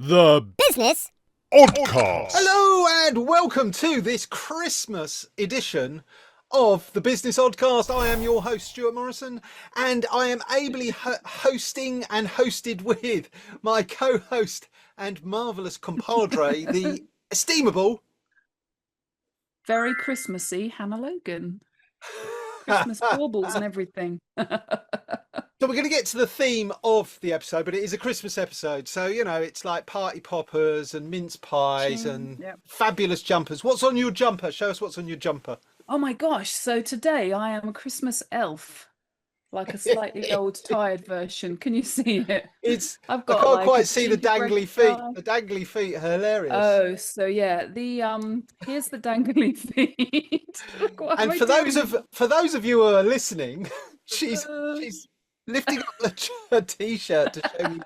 The Business Oddcast. Hello and welcome to this Christmas edition of the Business Oddcast. I am your host, Stuart Morrison, and I am ably hosting and hosted with my co-host and marvellous compadre, the estimable... Very Christmassy Hannah Logan. Christmas baubles and everything. So we're going to get to the theme of the episode, but it is a Christmas episode. So, you know, it's like party poppers and mince pies and fabulous jumpers. What's on your jumper? Show us what's on your jumper. Oh my gosh. So today I am a Christmas elf, like a slightly old tired version. Can you see it? I can't like quite see the dangly feet. The dangly feet are hilarious. Oh, so yeah, here's the dangly feet. Look, and for those of you who are listening, she's lifting up her t-shirt to show you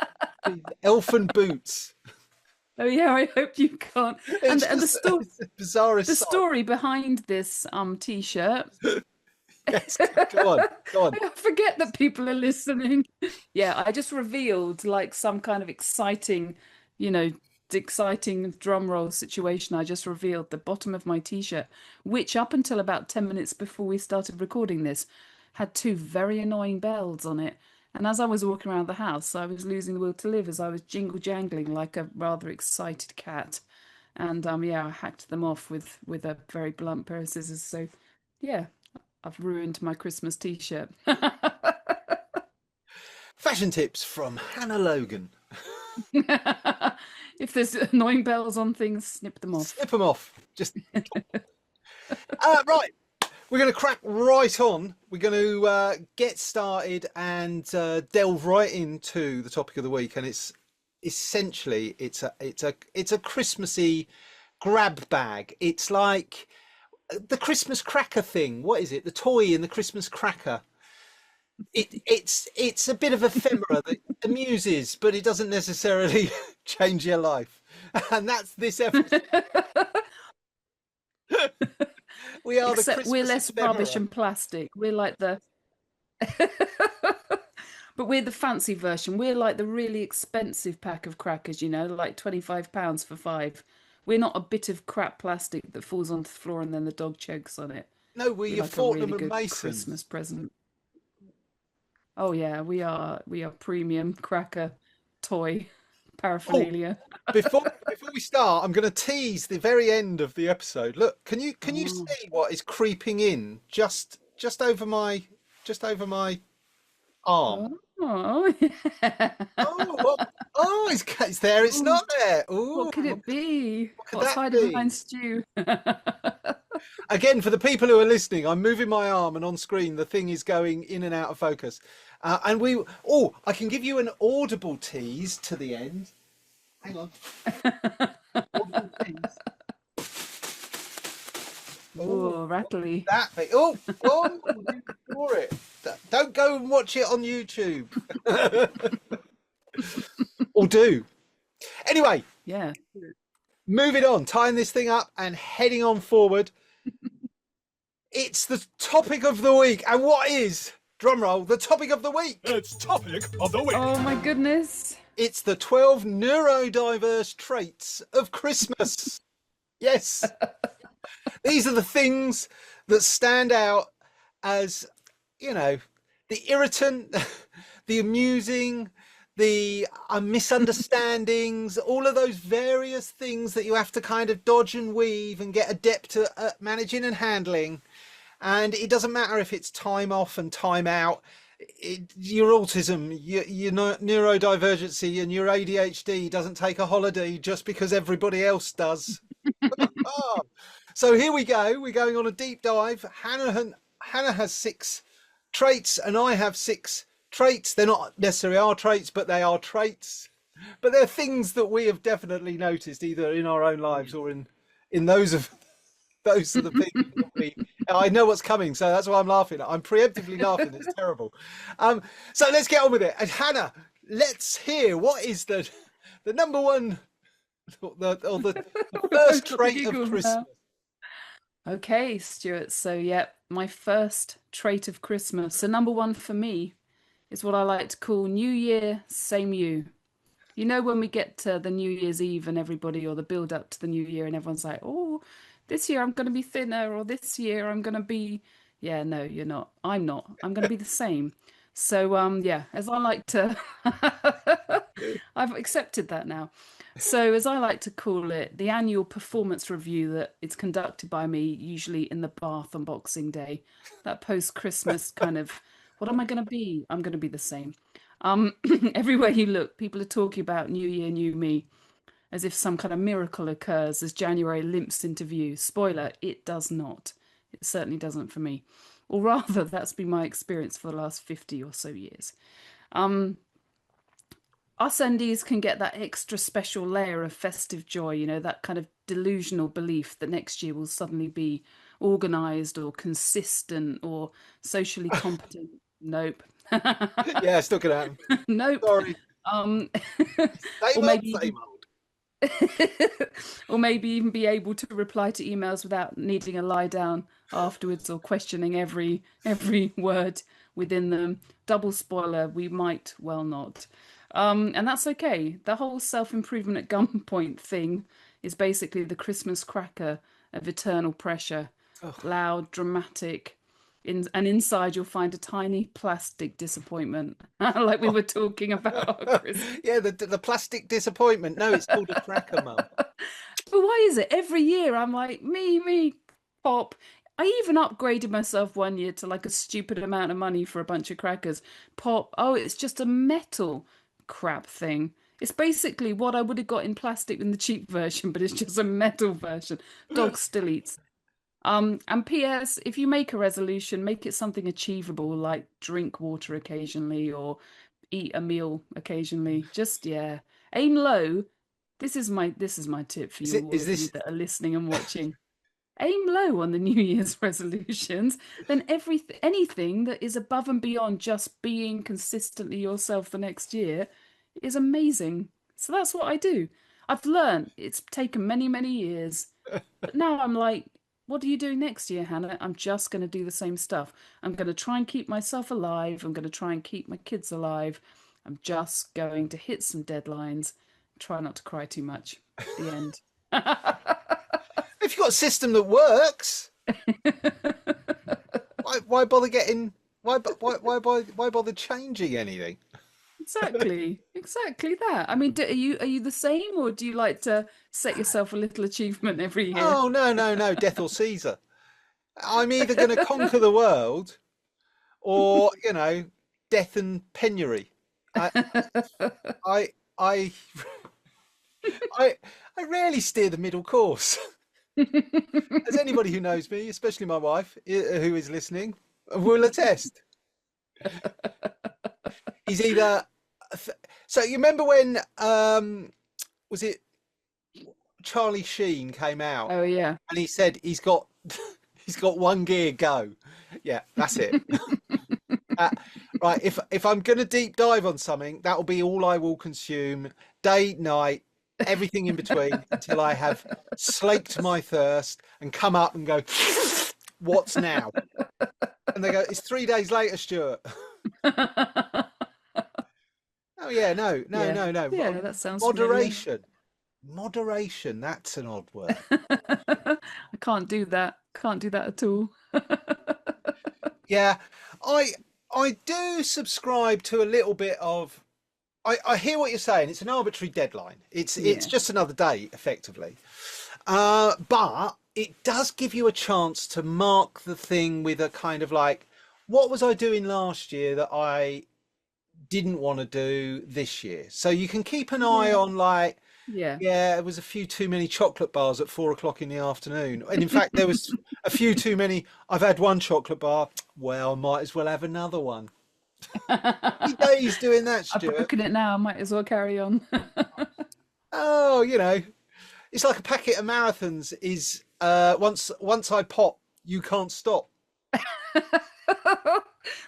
these elfin boots. Oh yeah, I hope you can't. And the story behind this t-shirt. Yes, go on. I forget that people are listening. Yeah, I just revealed like some kind of exciting drum roll situation. I just revealed the bottom of my t-shirt, which up until about 10 minutes before we started recording this, had two very annoying bells on it. And as I was walking around the house, I was losing the will to live as I was jingle jangling like a rather excited cat. And I hacked them off with a very blunt pair of scissors. So yeah, I've ruined my Christmas t-shirt. Fashion tips from Hannah Logan. If there's annoying bells on things, snip them off. Snip them off. Just right. We're going to crack right on. We're going to get started and delve right into the topic of the week, and it's essentially it's a Christmassy grab bag. It's like the Christmas cracker thing. What is it? The toy in the Christmas cracker. It's a bit of ephemera that amuses, but it doesn't necessarily change your life. And that's this episode. Except we're less rubbish and plastic. We're like the but we're the fancy version. We're like the really expensive pack of crackers, like £25 for 5. We're not a bit of crap plastic that falls onto the floor and then the dog chokes on it. No, we're your like Fortnum really and Mason Christmas present. Oh yeah, we are premium cracker toy paraphernalia. Before we start, I'm going to tease the very end of the episode. Look, can you see what is creeping in just over my arm? Oh yeah. Oh, it's there. It's not there. Ooh, what could it be? What's hiding behind Stu? Again, for the people who are listening, I'm moving my arm, and on screen the thing is going in and out of focus. And I can give you an audible tease to the end. Hang on. Audible tease. Oh, rattly. That bit. Oh, ignore it. Don't go and watch it on YouTube. Or do. Anyway. Yeah. Moving on, tying this thing up and heading on forward. It's the topic of the week. And what is, drumroll, the topic of the week? It's topic of the week. Oh my goodness. It's the 12 neurodiverse traits of Christmas. Yes. These are the things that stand out as, the irritant, the amusing, the misunderstandings, all of those various things that you have to kind of dodge and weave and get adept at managing and handling. And it doesn't matter if it's time off and time out. Your autism, your neurodivergency and your ADHD doesn't take a holiday just because everybody else does. So here we go. We're going on a deep dive. Hannah has 6 traits and I have 6 traits. They're not necessarily our traits, but they are traits. But they're things that we have definitely noticed either in our own lives or in those of the people that we... I know what's coming, so that's why I'm laughing. I'm preemptively laughing. It's terrible. So let's get on with it. And Hannah, let's hear what is the number one, the first trait of Christmas. Okay, Stuart. So my first trait of Christmas. So number 1 for me is what I like to call New Year, same you. You know, when we get to the New Year's Eve and everybody, or the build up to the New Year, and everyone's like, "Oh, this year I'm going to be thinner," or "This year I'm going to be," yeah, no, you're not. I'm not. I'm going to be the same. So, yeah, as I like to, I've accepted that now. So, as I like to call it, the annual performance review that it's conducted by me, usually in the bath on Boxing Day, that post-Christmas kind of, what am I going to be? I'm going to be the same. Everywhere you look, people are talking about New Year, New Me, as if some kind of miracle occurs as January limps into view. Spoiler, it does not. It certainly doesn't for me. Or rather, that's been my experience for the last 50 or so years. Us NDs can get that extra special layer of festive joy, you know, that kind of delusional belief that next year will suddenly be organised or consistent or socially competent. Nope. Yeah, it's not gonna happen. Nope. Sorry. Um, Same or old, maybe same even, old. or maybe even be able to reply to emails without needing a lie down afterwards or questioning every word within them. Double spoiler, we might well not. And that's okay. The whole self-improvement at gunpoint thing is basically the Christmas cracker of eternal pressure. Loud, dramatic, and inside you'll find a tiny plastic disappointment, like we were talking about, Chris. Yeah, the plastic disappointment. No, it's called a cracker, Mum. But why is it every year I'm like, me, pop? I even upgraded myself one year to like a stupid amount of money for a bunch of crackers. Pop, oh, it's just a metal crap thing. It's basically what I would have got in plastic in the cheap version, but it's just a metal version. Dog still eats. And PS, if you make a resolution, make it something achievable, like drink water occasionally or eat a meal occasionally. Just yeah, aim low. This is my tip for Is you, it? all Is of you this? that are listening and watching. Aim low on the New Year's resolutions. Then anything that is above and beyond just being consistently yourself the next year is amazing. So that's what I do. I've learned. It's taken many, many years. But now I'm like, what are you doing next year, Hannah? I'm just going to do the same stuff. I'm going to try and keep myself alive. I'm going to try and keep my kids alive. I'm just going to hit some deadlines. Try not to cry too much. The end. If you've got a system that works, why bother getting? Why bother changing anything? Exactly that. I mean, are you the same, or do you like to set yourself a little achievement every year? Oh no, death or Caesar. I'm either going to conquer the world, or death and penury. I, I, I, I rarely steer the middle course. As anybody who knows me, especially my wife, who is listening, will attest. He's either. So you remember when was it Charlie Sheen came out? Oh yeah. And he said he's got one gear, go. Yeah, that's it. Right, if I'm going to deep dive on something, that will be all I will consume, day, night, everything in between, until I have slaked my thirst and come up and go, what's now? And they go, it's 3 days later, Stuart. Oh yeah, no. Yeah, that sounds familiar. Moderation, that's an odd word. I can't do that. Can't do that at all. Yeah, I do subscribe to a little bit of. I hear what you're saying. It's an arbitrary deadline. It's just another day, effectively. But it does give you a chance to mark the thing with a kind of like, what was I doing last year that I didn't want to do this year? So you can keep an eye on like, Yeah. yeah, it was a few too many chocolate bars at 4 o'clock in the afternoon. And in fact, there was a few too many. I've had one chocolate bar. Well, I might as well have another one. How many days doing that, I've Stuart? broken it now. I might as well carry on. Oh, it's like a packet of marathons is once I pop, you can't stop.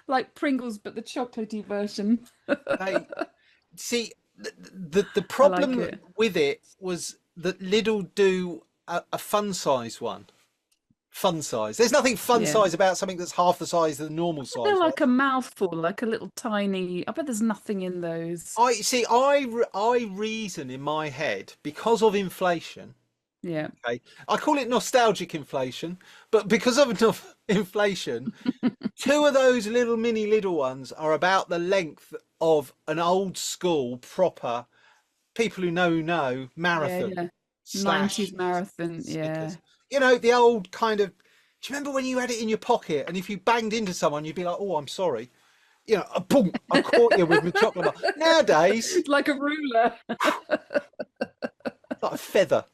Like Pringles, but the chocolatey version. See, the problem it. with it was that Lidl do a fun size one fun size. There's nothing fun Yeah. size about something that's half the size of the normal size. They're right? like a mouthful, like a little tiny. I bet there's nothing in those. I see. I reason in my head because of inflation. Yeah. Okay, I call it nostalgic inflation, but because of inflation, two of those little mini little ones are about the length of an old school proper people who know marathon. Yeah. slash 90s marathon. stickers. Yeah. You know, the old kind of. Do you remember when you had it in your pocket and if you banged into someone, you'd be like, "Oh, I'm sorry." You know, boom! I caught you with my chocolate bar. Nowadays, Like a ruler. like a feather.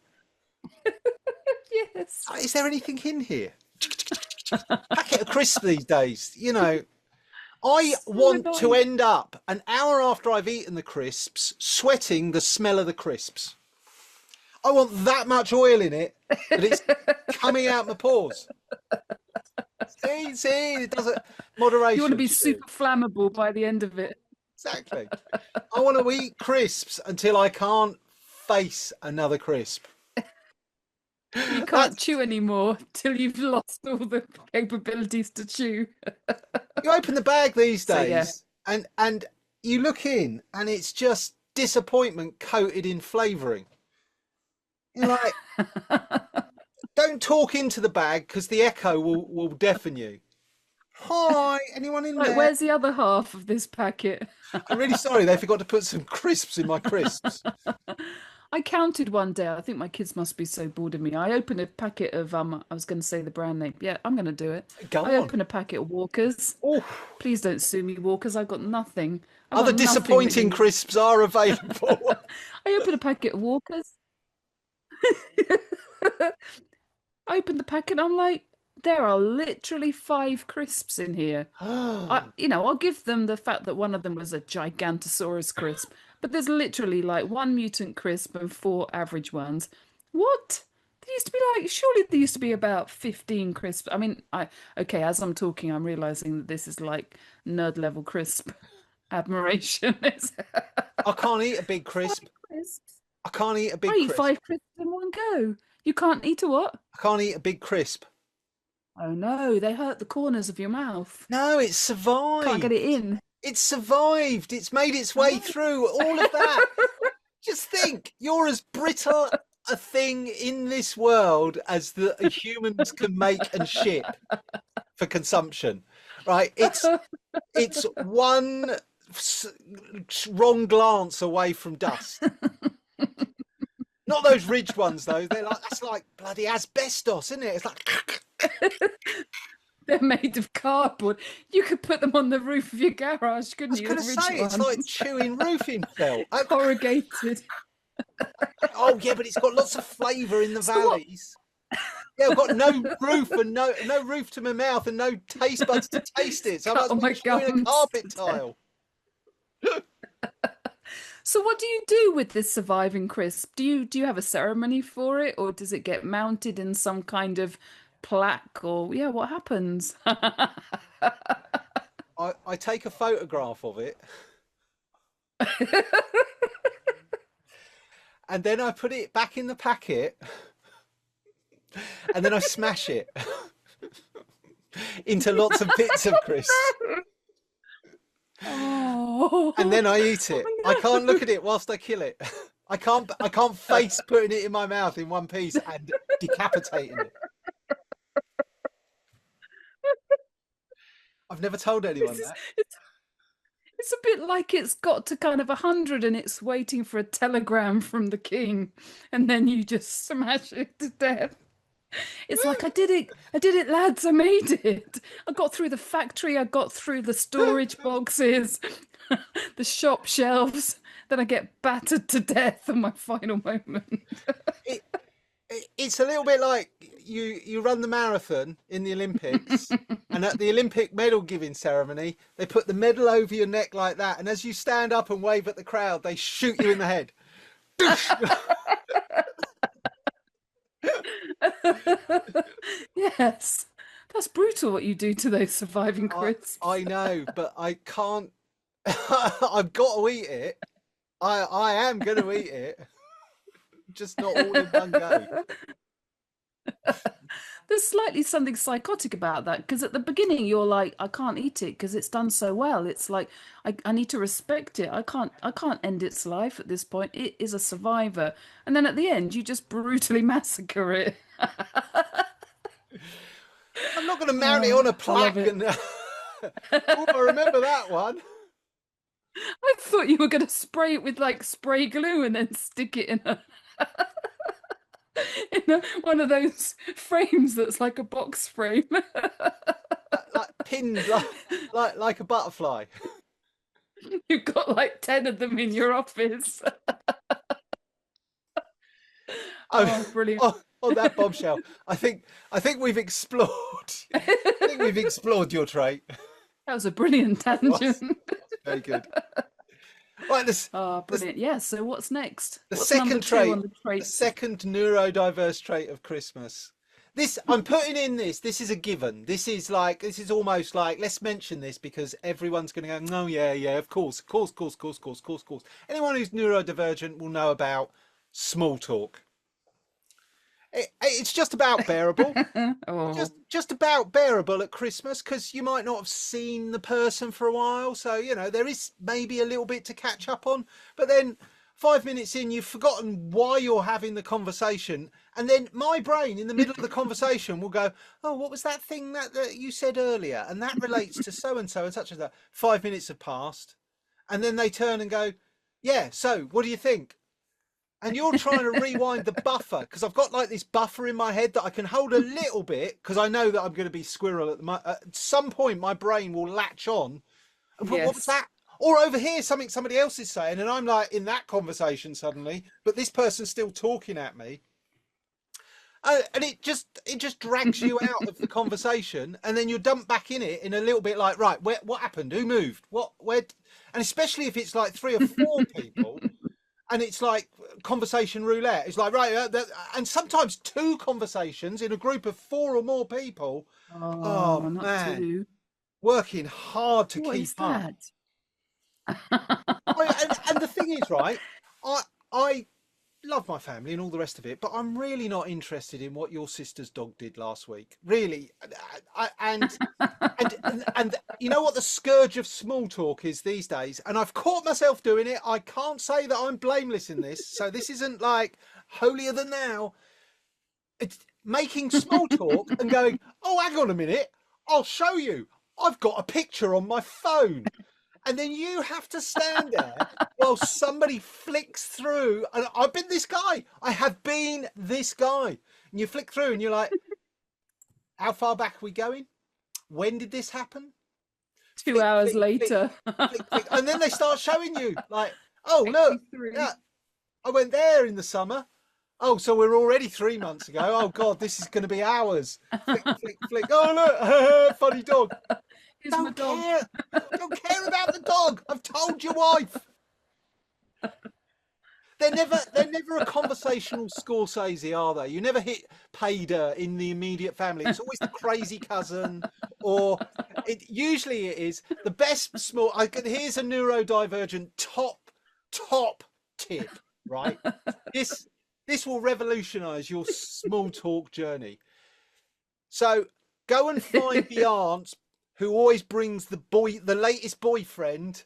Yes. Is there anything in here? Packet of crisps these days. You know, I want to annoying. end up an hour after I've eaten the crisps, sweating the smell of the crisps. I want that much oil in it that it's coming out my pores. See, it doesn't. Moderation. You want to be Stu. super flammable by the end of it. Exactly. I want to eat crisps until I can't face another crisp. You can't chew anymore till you've lost all the capabilities to chew. You open the bag these So, days yeah. and you look in and it's just disappointment coated in flavouring. You're like, don't talk into the bag because the echo will deafen you. Hi, anyone in Like, there? where's the other half of this packet? I'm really sorry they forgot to put some crisps in my crisps. I counted one day. I think my kids must be so bored of me. I opened a packet of I was going to say the brand name. Yeah, I'm going to do it. Go I on. opened a packet of Walkers. Oh, Please don't sue me, Walkers. I've got nothing. I've other got nothing that disappointing you- crisps are available. I opened a packet of Walkers. I opened the packet. I'm like, there are literally 5 crisps in here. I'll give them the fact that one of them was a Gigantosaurus crisp, but there's literally like 1 mutant crisp and 4 average ones. What? There used to be surely there used to be about 15 crisps. I mean, okay, as I'm talking, I'm realizing that this is like nerd level crisp admiration. I can't eat a big crisp. Crisps. I can't eat a big I eat crisp. 5 crisps in one go. You can't eat a what? I can't eat a big crisp. Oh no, they hurt the corners of your mouth. No, it's survived. Can't get it in. It's survived. It's made its way through all of that. Just think, you're as brittle a thing in this world as the humans can make and ship for consumption, right? It's one wrong glance away from dust. Not those ridged ones though. That's like bloody asbestos, isn't it? It's like. They're made of cardboard. You could put them on the roof of your garage, couldn't you? I was going to say, it's like chewing roofing felt. Corrugated. Oh yeah, but it's got lots of flavour in the valleys. Yeah, I've got no roof and no roof to my mouth and no taste buds to taste it. So I must be chewing a carpet tile. So what do you do with this surviving crisp? Do you have a ceremony for it, or does it get mounted in some kind of plaque, or what happens? I take a photograph of it. And then I put it back in the packet. And then I smash it into lots of bits of crisp. Oh. And then I eat it. I can't look at it whilst I kill it. I can't face putting it in my mouth in one piece and decapitating it. I've never told anyone that. It's a bit like it's got to kind of 100 and it's waiting for a telegram from the king, and then you just smash it to death. It's like, I did it, lads, I made it. I got through the factory, I got through the storage boxes, the shop shelves, then I get battered to death on my final moment. It's a little bit like you run the marathon in the Olympics, and at the Olympic medal giving ceremony, they put the medal over your neck like that, and as you stand up and wave at the crowd, they shoot you in the head. Yes, that's brutal what you do to those surviving crisps. I know, but I can't. I've got to eat it. I am going to eat it, just not all in one go. There's slightly something psychotic about that because at the beginning you're like, I can't eat it because it's done so well. It's like I need to respect it. I can't end its life at this point. It is a survivor. And then at the end you just brutally massacre it. I'm not going to mount it on a plaque. And oh, I remember that one. I thought you were going to spray it with like spray glue and then stick it in one of those frames that's like a box frame. Like pinned like a butterfly. You've got like 10 of them in your office. Oh, brilliant. On that bombshell, I think we've explored. I think we've explored your trait. That was a brilliant tangent. Very good. Right, brilliant. Yeah, so what's next? What's second trait, the second neurodiverse trait of Christmas. I'm putting in this is a given. This is almost like, let's mention this because everyone's going to go, oh yeah, of course. Anyone who's neurodivergent will know about small talk. It's just about bearable. Just about bearable at Christmas because you might not have seen the person for a while. So, there is maybe a little bit to catch up on. But then 5 minutes in, you've forgotten why you're having the conversation. And then my brain in the middle of the conversation will go, oh, what was that thing that you said earlier? And that relates to so-and-so and such as that. 5 minutes have passed. And then they turn and go, yeah, so what do you think? And you're trying to rewind the buffer because I've got like this buffer in my head that I can hold a little bit because I know that I'm going to be squirrel at some point. My brain will latch on. And what was that? Or over here, somebody else is saying, and I'm like in that conversation suddenly, but this person's still talking at me. And it just drags you out of the conversation, and then you're dumped back in it in a little bit like, right, what happened? Who moved? Where? And especially if it's like 3 or 4 people. And it's like conversation roulette. It's like, right, and sometimes 2 conversations in a group of 4 or more people. Oh man, 2. Working hard to keep up. And the thing is, right, I love my family and all the rest of it, but I'm really not interested in what your sister's dog did last week. Really, and you know what the scourge of small talk is these days, and I've caught myself doing it. I can't say that I'm blameless in this, so this isn't like holier than thou. It's making small talk and going, oh, hang on a minute, I'll show you. I've got a picture on my phone. And then you have to stand there while somebody flicks through. And I've been this guy. I have been this guy. And you flick through and you're like, how far back are we going? When did this happen? 2 hours later. Flick. And then they start showing you like, oh, look, yeah, I went there in the summer. Oh, so we're already 3 months ago. Oh, God, this is going to be hours. Flick. Oh, look, funny dog. Don't care about the dog. I've told your wife. They're never a conversational Scorsese, are they? You never hit pay dirt in the immediate family. It's always the crazy cousin, or usually it is the best small. Here's a neurodivergent top tip, right? This will revolutionise your small talk journey. So go and find the aunt who always brings the latest boyfriend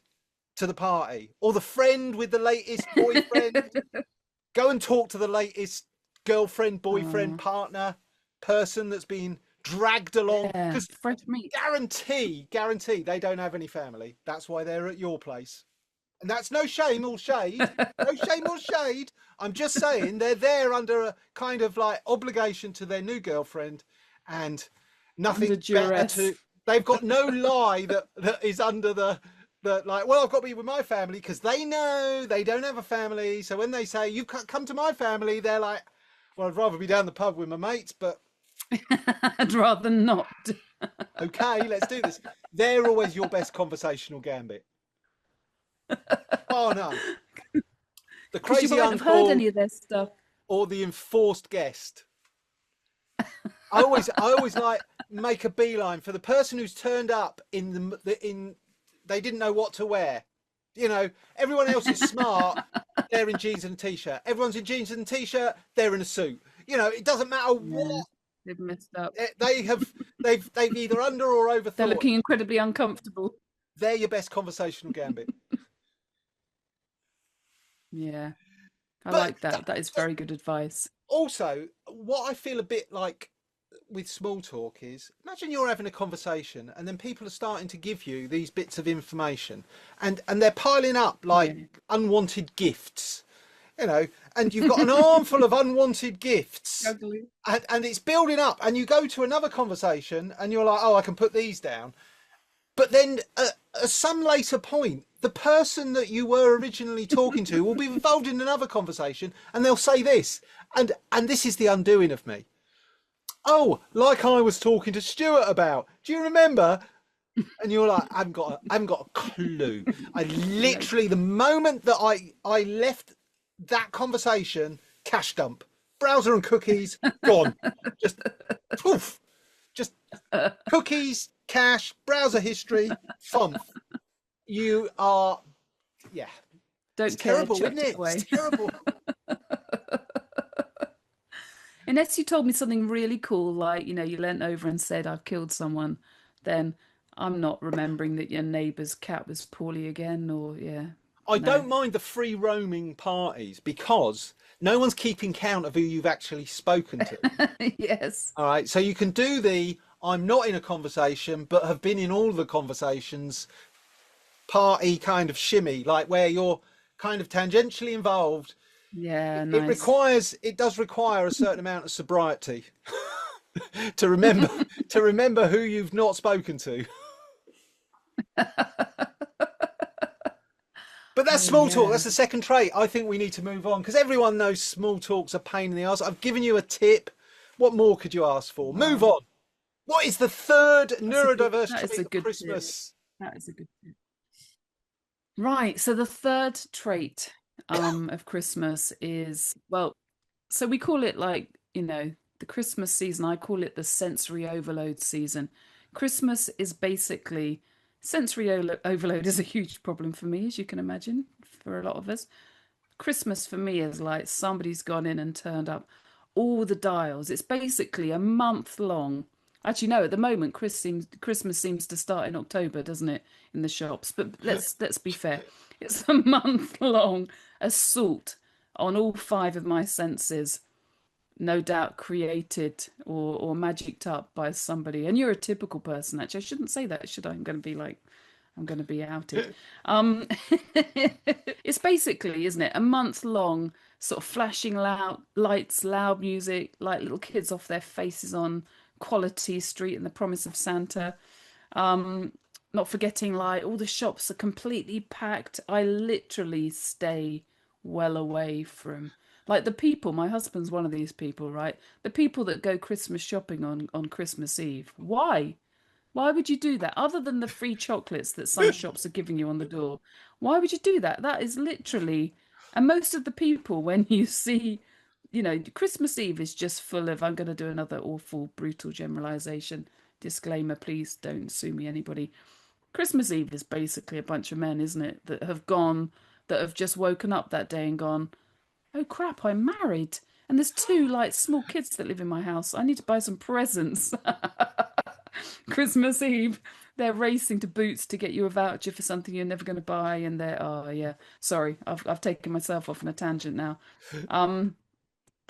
to the party, or the friend with the latest boyfriend. Go and talk to the latest girlfriend, boyfriend, partner, person that's been dragged along. Because guarantee they don't have any family. That's why they're at your place. And that's no shame or shade. No shame or shade. I'm just saying they're there under a kind of like obligation to their new girlfriend, and nothing better to. They've got no lie that is under the like, well, I've got to be with my family because they know they don't have a family. So when they say, you can't come to my family, they're like, well, I'd rather be down the pub with my mates, but I'd rather not. Okay, let's do this. They're always your best conversational gambit. Oh, no. The crazy you uncle have heard any of their stuff. Or the enforced guest. I always like make a beeline for the person who's turned up in they didn't know what to wear. You know, everyone else is smart. They're in jeans and a t-shirt. Everyone's in jeans and a t-shirt. They're in a suit. You know, it doesn't matter what They've messed up. They've either under or overthought. They're looking incredibly uncomfortable. They're your best conversational gambit. Yeah, I But like that. That is very good advice. Also, what I feel a bit like with small talk is, imagine you're having a conversation and then people are starting to give you these bits of information, and they're piling up like unwanted gifts, you know, and you've got an armful of unwanted gifts, and it's building up, and you go to another conversation and you're like, oh, I can put these down. But then at some later point, the person that you were originally talking to will be involved in another conversation, and they'll say this, and this is the undoing of me. Oh, like I was talking to Stuart about. Do you remember? And you're like, I haven't got a clue. I literally, the moment that I left that conversation, cash dump, browser and cookies gone. Just poof, just cookies, cash, browser history, thump. You are, yeah. Don't it's care, terrible, isn't it? Away. It's terrible. Unless you told me something really cool, like, you know, you leant over and said, I've killed someone, then I'm not remembering that your neighbour's cat was poorly again, or, yeah. I don't mind the free roaming parties because no one's keeping count of who you've actually spoken to. Yes. All right. So you can do the I'm not in a conversation, but have been in all the conversations party kind of shimmy, like where you're kind of tangentially involved. Yeah, nice. It does require a certain amount of sobriety to remember who you've not spoken to. But that's small talk. That's the second trait. I think we need to move on because everyone knows small talk's a pain in the ass. I've given you a tip. What more could you ask for? Move on. What is the third neurodiverse trait of Christmas? That is a good tip. Right. So the third trait of Christmas is, well, so we call it, like, you know, the Christmas season. I call it the sensory overload season. Christmas is basically sensory overload is a huge problem for me, as you can imagine, for a lot of us. Christmas for me is like somebody's gone in and turned up all the dials. It's basically a month long. Actually, no, at the moment, Christmas seems to start in October, doesn't it, in the shops? But let's be fair. It's a month long assault on all five of my senses, no doubt created or magicked up by somebody. And you're a typical person, actually. I shouldn't say that, should I? I'm going to be outed. It's basically, isn't it, a month long, sort of flashing loud lights, loud music, like little kids off their faces on Quality Street and the Promise of Santa. Not forgetting, like, all the shops are completely packed. I literally stay well away from, like, the people. My husband's one of these people, right? The people that go Christmas shopping on Christmas Eve. Why would you do that? Other than the free chocolates that some shops are giving you on the door, why would you do that? That is literally, and most of the people, when you see, you know, Christmas Eve is just full of, I'm going to do another awful, brutal generalization. Disclaimer, please don't sue me, anybody. Christmas Eve is basically a bunch of men, isn't it, that have just woken up that day and gone, oh crap, I'm married. And there's two, like, small kids that live in my house. I need to buy some presents. Christmas Eve, they're racing to Boots to get you a voucher for something you're never going to buy. And they're, oh yeah, sorry, I've taken myself off on a tangent now.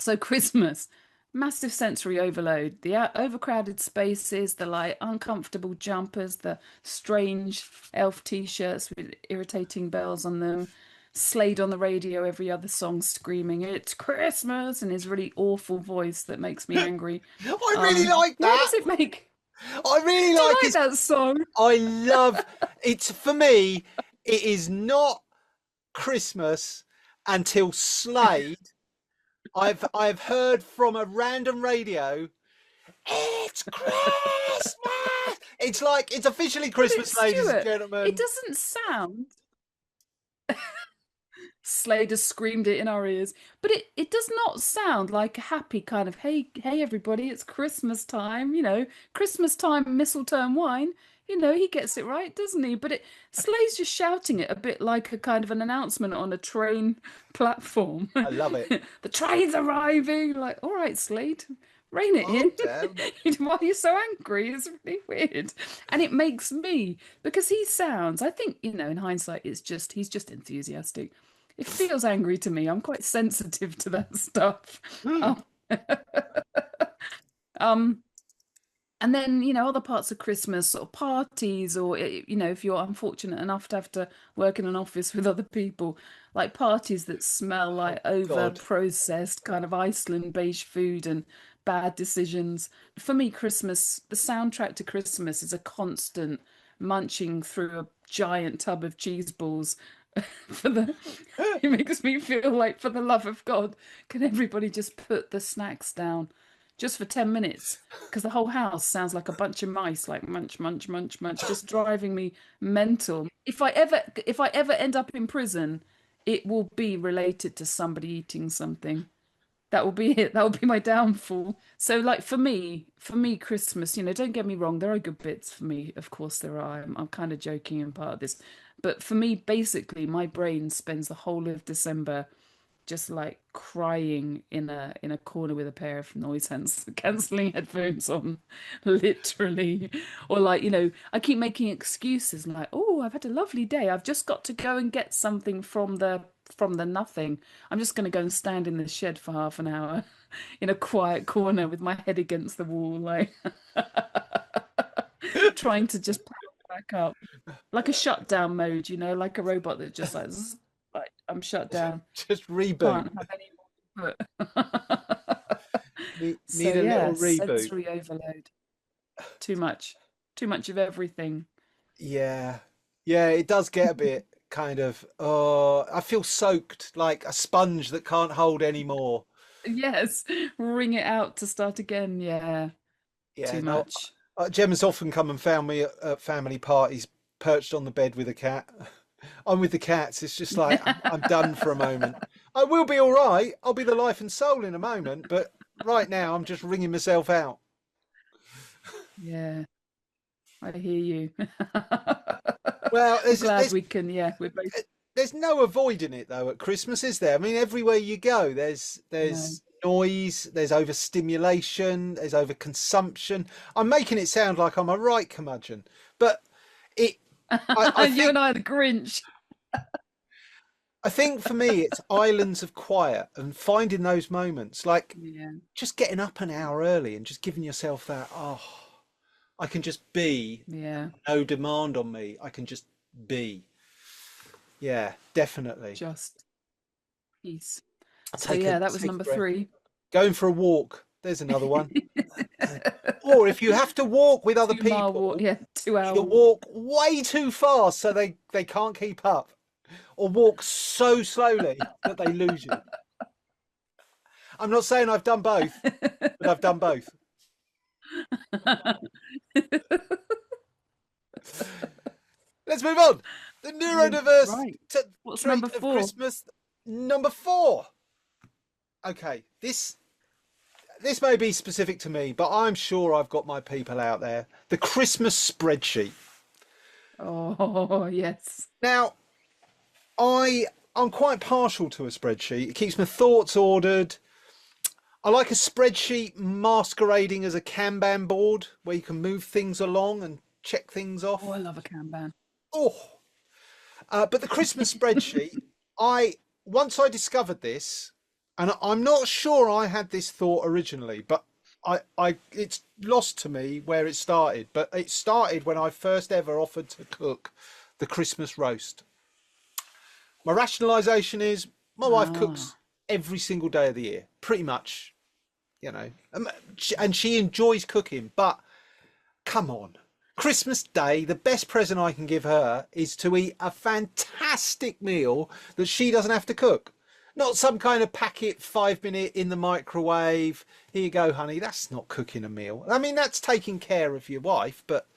So Christmas, massive sensory overload, the overcrowded spaces, the, like, uncomfortable jumpers, the strange elf t-shirts with irritating bells on them, Slade on the radio, every other song screaming, it's Christmas, in his really awful voice that makes me angry. I really like that. What does it make? I really Do you like that song. I love it. For me, it is not Christmas until Slade. I've heard from a random radio, it's Christmas. It's like, it's officially Christmas, ladies and gentlemen. It doesn't sound. Slade has screamed it in our ears, but it does not sound like a happy kind of, hey everybody, it's Christmas time, you know, Christmas time, mistletoe and wine, you know, he gets it right, doesn't he? But Slade's just shouting it a bit like a kind of an announcement on a train platform. I love it. The train's arriving. Like, all right, Slade, Rein it in. damn. Why are you so angry? It's really weird. And it makes me, because he sounds, I think, you know, in hindsight, he's just enthusiastic. It feels angry to me. I'm quite sensitive to that stuff. Um, um, and then, you know, other parts of Christmas, sort of parties, or, you know, if you're unfortunate enough to have to work in an office with other people, like parties that smell like over God. processed kind of Iceland beige food and bad decisions. For me, Christmas, the soundtrack to Christmas is a constant munching through a giant tub of cheese balls. For the, it makes me feel like, for the love of God, can everybody just put the snacks down just for 10 minutes? Because the whole house sounds like a bunch of mice, like munch, munch, munch, munch, just driving me mental. If I ever end up in prison, it will be related to somebody eating something. That will be it. That will be my downfall. So, like, for me, Christmas, you know, don't get me wrong, there are good bits for me. Of course there are. I'm kind of joking in part of this. But for me, basically, my brain spends the whole of December just like crying in a corner with a pair of noise cancelling headphones on, literally. Or like, you know, I keep making excuses like, oh, I've had a lovely day. I've just got to go and get something from the nothing. I'm just going to go and stand in the shed for half an hour in a quiet corner with my head against the wall, like trying to just power back up, like a shutdown mode, you know, like a robot that just like, zzz, like I'm shut down. Just reboot. Can't have any more input. Need So a yeah, little reboot. sensory overload. Too much of everything. Yeah. Yeah, it does get a bit kind of, I feel soaked like a sponge that can't hold any more. Yes, wring it out to start again. Yeah, Yeah, too no, much. Gemma's often come and found me at family parties perched on the bed with a cat. I'm with the cats. It's just like, I'm done for a moment. I will be all right. I'll be the life and soul in a moment. But right now, I'm just wringing myself out. Yeah, I hear you. Well, I'm glad we can. Yeah, we're both. there's no avoiding it though at Christmas, is there? I mean, everywhere you go, there's noise, there's overstimulation, there's overconsumption. I'm making it sound like I'm a right curmudgeon, but I You think, and I are the Grinch. I think for me, it's islands of quiet and finding those moments, like Yeah, just getting up an hour early and just giving yourself that, I can just be, yeah, no demand on me. I can just be. Yeah, definitely. just peace. I'll So take yeah, a that was take a number breath. 3. Going for a walk. There's another one. Or if you have to walk with other 2 mile people, walk. Yeah, 2 hour either walk way too fast so they can't keep up, or walk so slowly that they lose you. I'm not saying I've done both, but I've done both. Let's move on. The neurodiverse Right. What's trait number of 4? Christmas. Number 4. Okay, this may be specific to me, but I'm sure I've got my people out there. The Christmas spreadsheet. Oh, yes. Now, I'm quite partial to a spreadsheet. It keeps my thoughts ordered. I like a spreadsheet masquerading as a Kanban board where you can move things along and check things off. Oh, I love a Kanban. But the Christmas spreadsheet, once I discovered this, and I'm not sure I had this thought originally, but it's lost to me where it started. But it started when I first ever offered to cook the Christmas roast. My rationalisation is my wife cooks every single day of the year, pretty much, you know, and she enjoys cooking. But come on. Christmas Day, the best present I can give her is to eat a fantastic meal that she doesn't have to cook. Not some kind of packet 5-minute in the microwave. Here you go, honey. That's not cooking a meal. I mean, that's taking care of your wife, but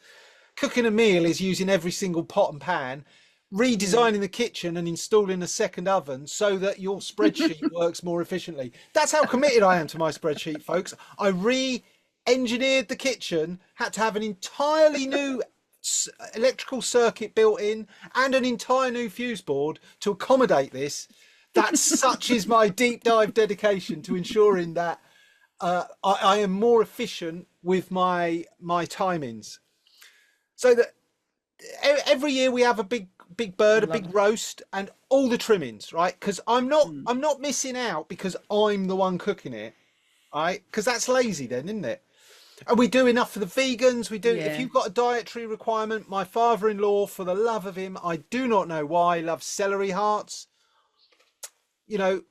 cooking a meal is using every single pot and pan, redesigning the kitchen and installing a second oven so that your spreadsheet works more efficiently. That's how committed I am to my spreadsheet, folks. I re-engineered the kitchen, had to have an entirely new electrical circuit built in and an entire new fuse board to accommodate this. That's such is my deep dive dedication to ensuring that I am more efficient with my timings, so that every year we have a big bird, a big roast, and all the trimmings, right? Because I'm not missing out because I'm the one cooking it, right? Because that's lazy then, isn't it? And we do enough for the vegans. We do. If you've got a dietary requirement, my father-in-law, for the love of him, I do not know why, loves celery hearts. You know,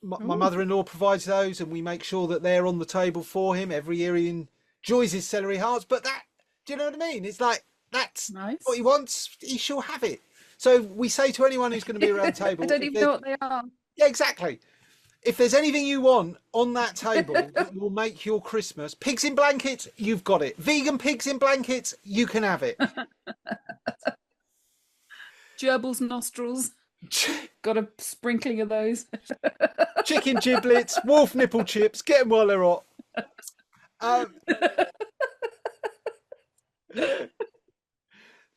my mother-in-law provides those, and we make sure that they're on the table for him every year. He enjoys his celery hearts, but that, do you know what I mean? It's like, that's nice. What he wants. He shall have it. So we say to anyone who's going to be around the table, I don't even know what they are. Yeah, exactly. If there's anything you want on that table that will make your Christmas, pigs in blankets, you've got it. Vegan pigs in blankets, you can have it. Gerbils nostrils. Got a sprinkling of those. Chicken giblets, wolf nipple chips, get them while they're hot.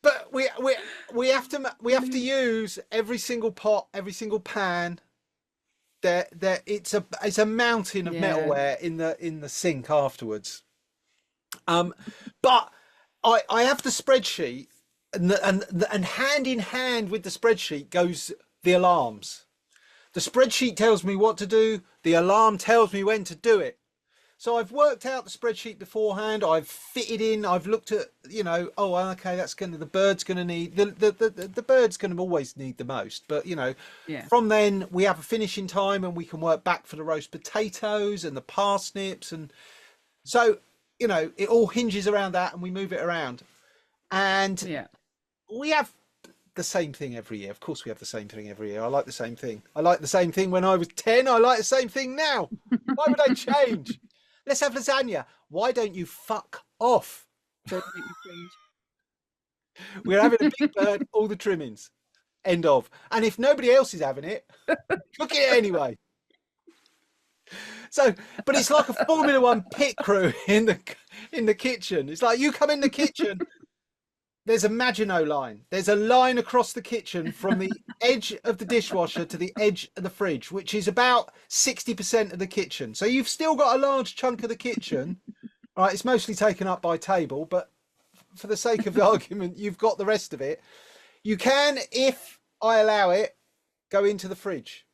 But we have to use every single pot, every single pan. It's a mountain of metalware in the sink afterwards. But I have the spreadsheet, and hand in hand with the spreadsheet goes the alarms. The spreadsheet tells me what to do. The alarm tells me when to do it. So I've worked out the spreadsheet beforehand. I've fitted in. I've looked at, oh, okay, the bird's going to need the bird's going to always need the most. But from then we have a finishing time, and we can work back for the roast potatoes and the parsnips, and so it all hinges around that, and we move it around, and we have the same thing every year. Of course, we have the same thing every year. I like the same thing. I like the same thing when I was 10. I like the same thing now. Why would I change? Let's have lasagna. Why don't you fuck off? Don't make me cringe. We're having a big bird, all the trimmings. End of. And if nobody else is having it, cook it anyway. So, but it's like a Formula One pit crew in the kitchen. It's like you come in the kitchen. There's a Maginot line. There's a line across the kitchen from the edge of the dishwasher to the edge of the fridge, which is about 60% of the kitchen. So you've still got a large chunk of the kitchen. Right, it's mostly taken up by table, but for the sake of the argument, you've got the rest of it. You can, if I allow it, go into the fridge.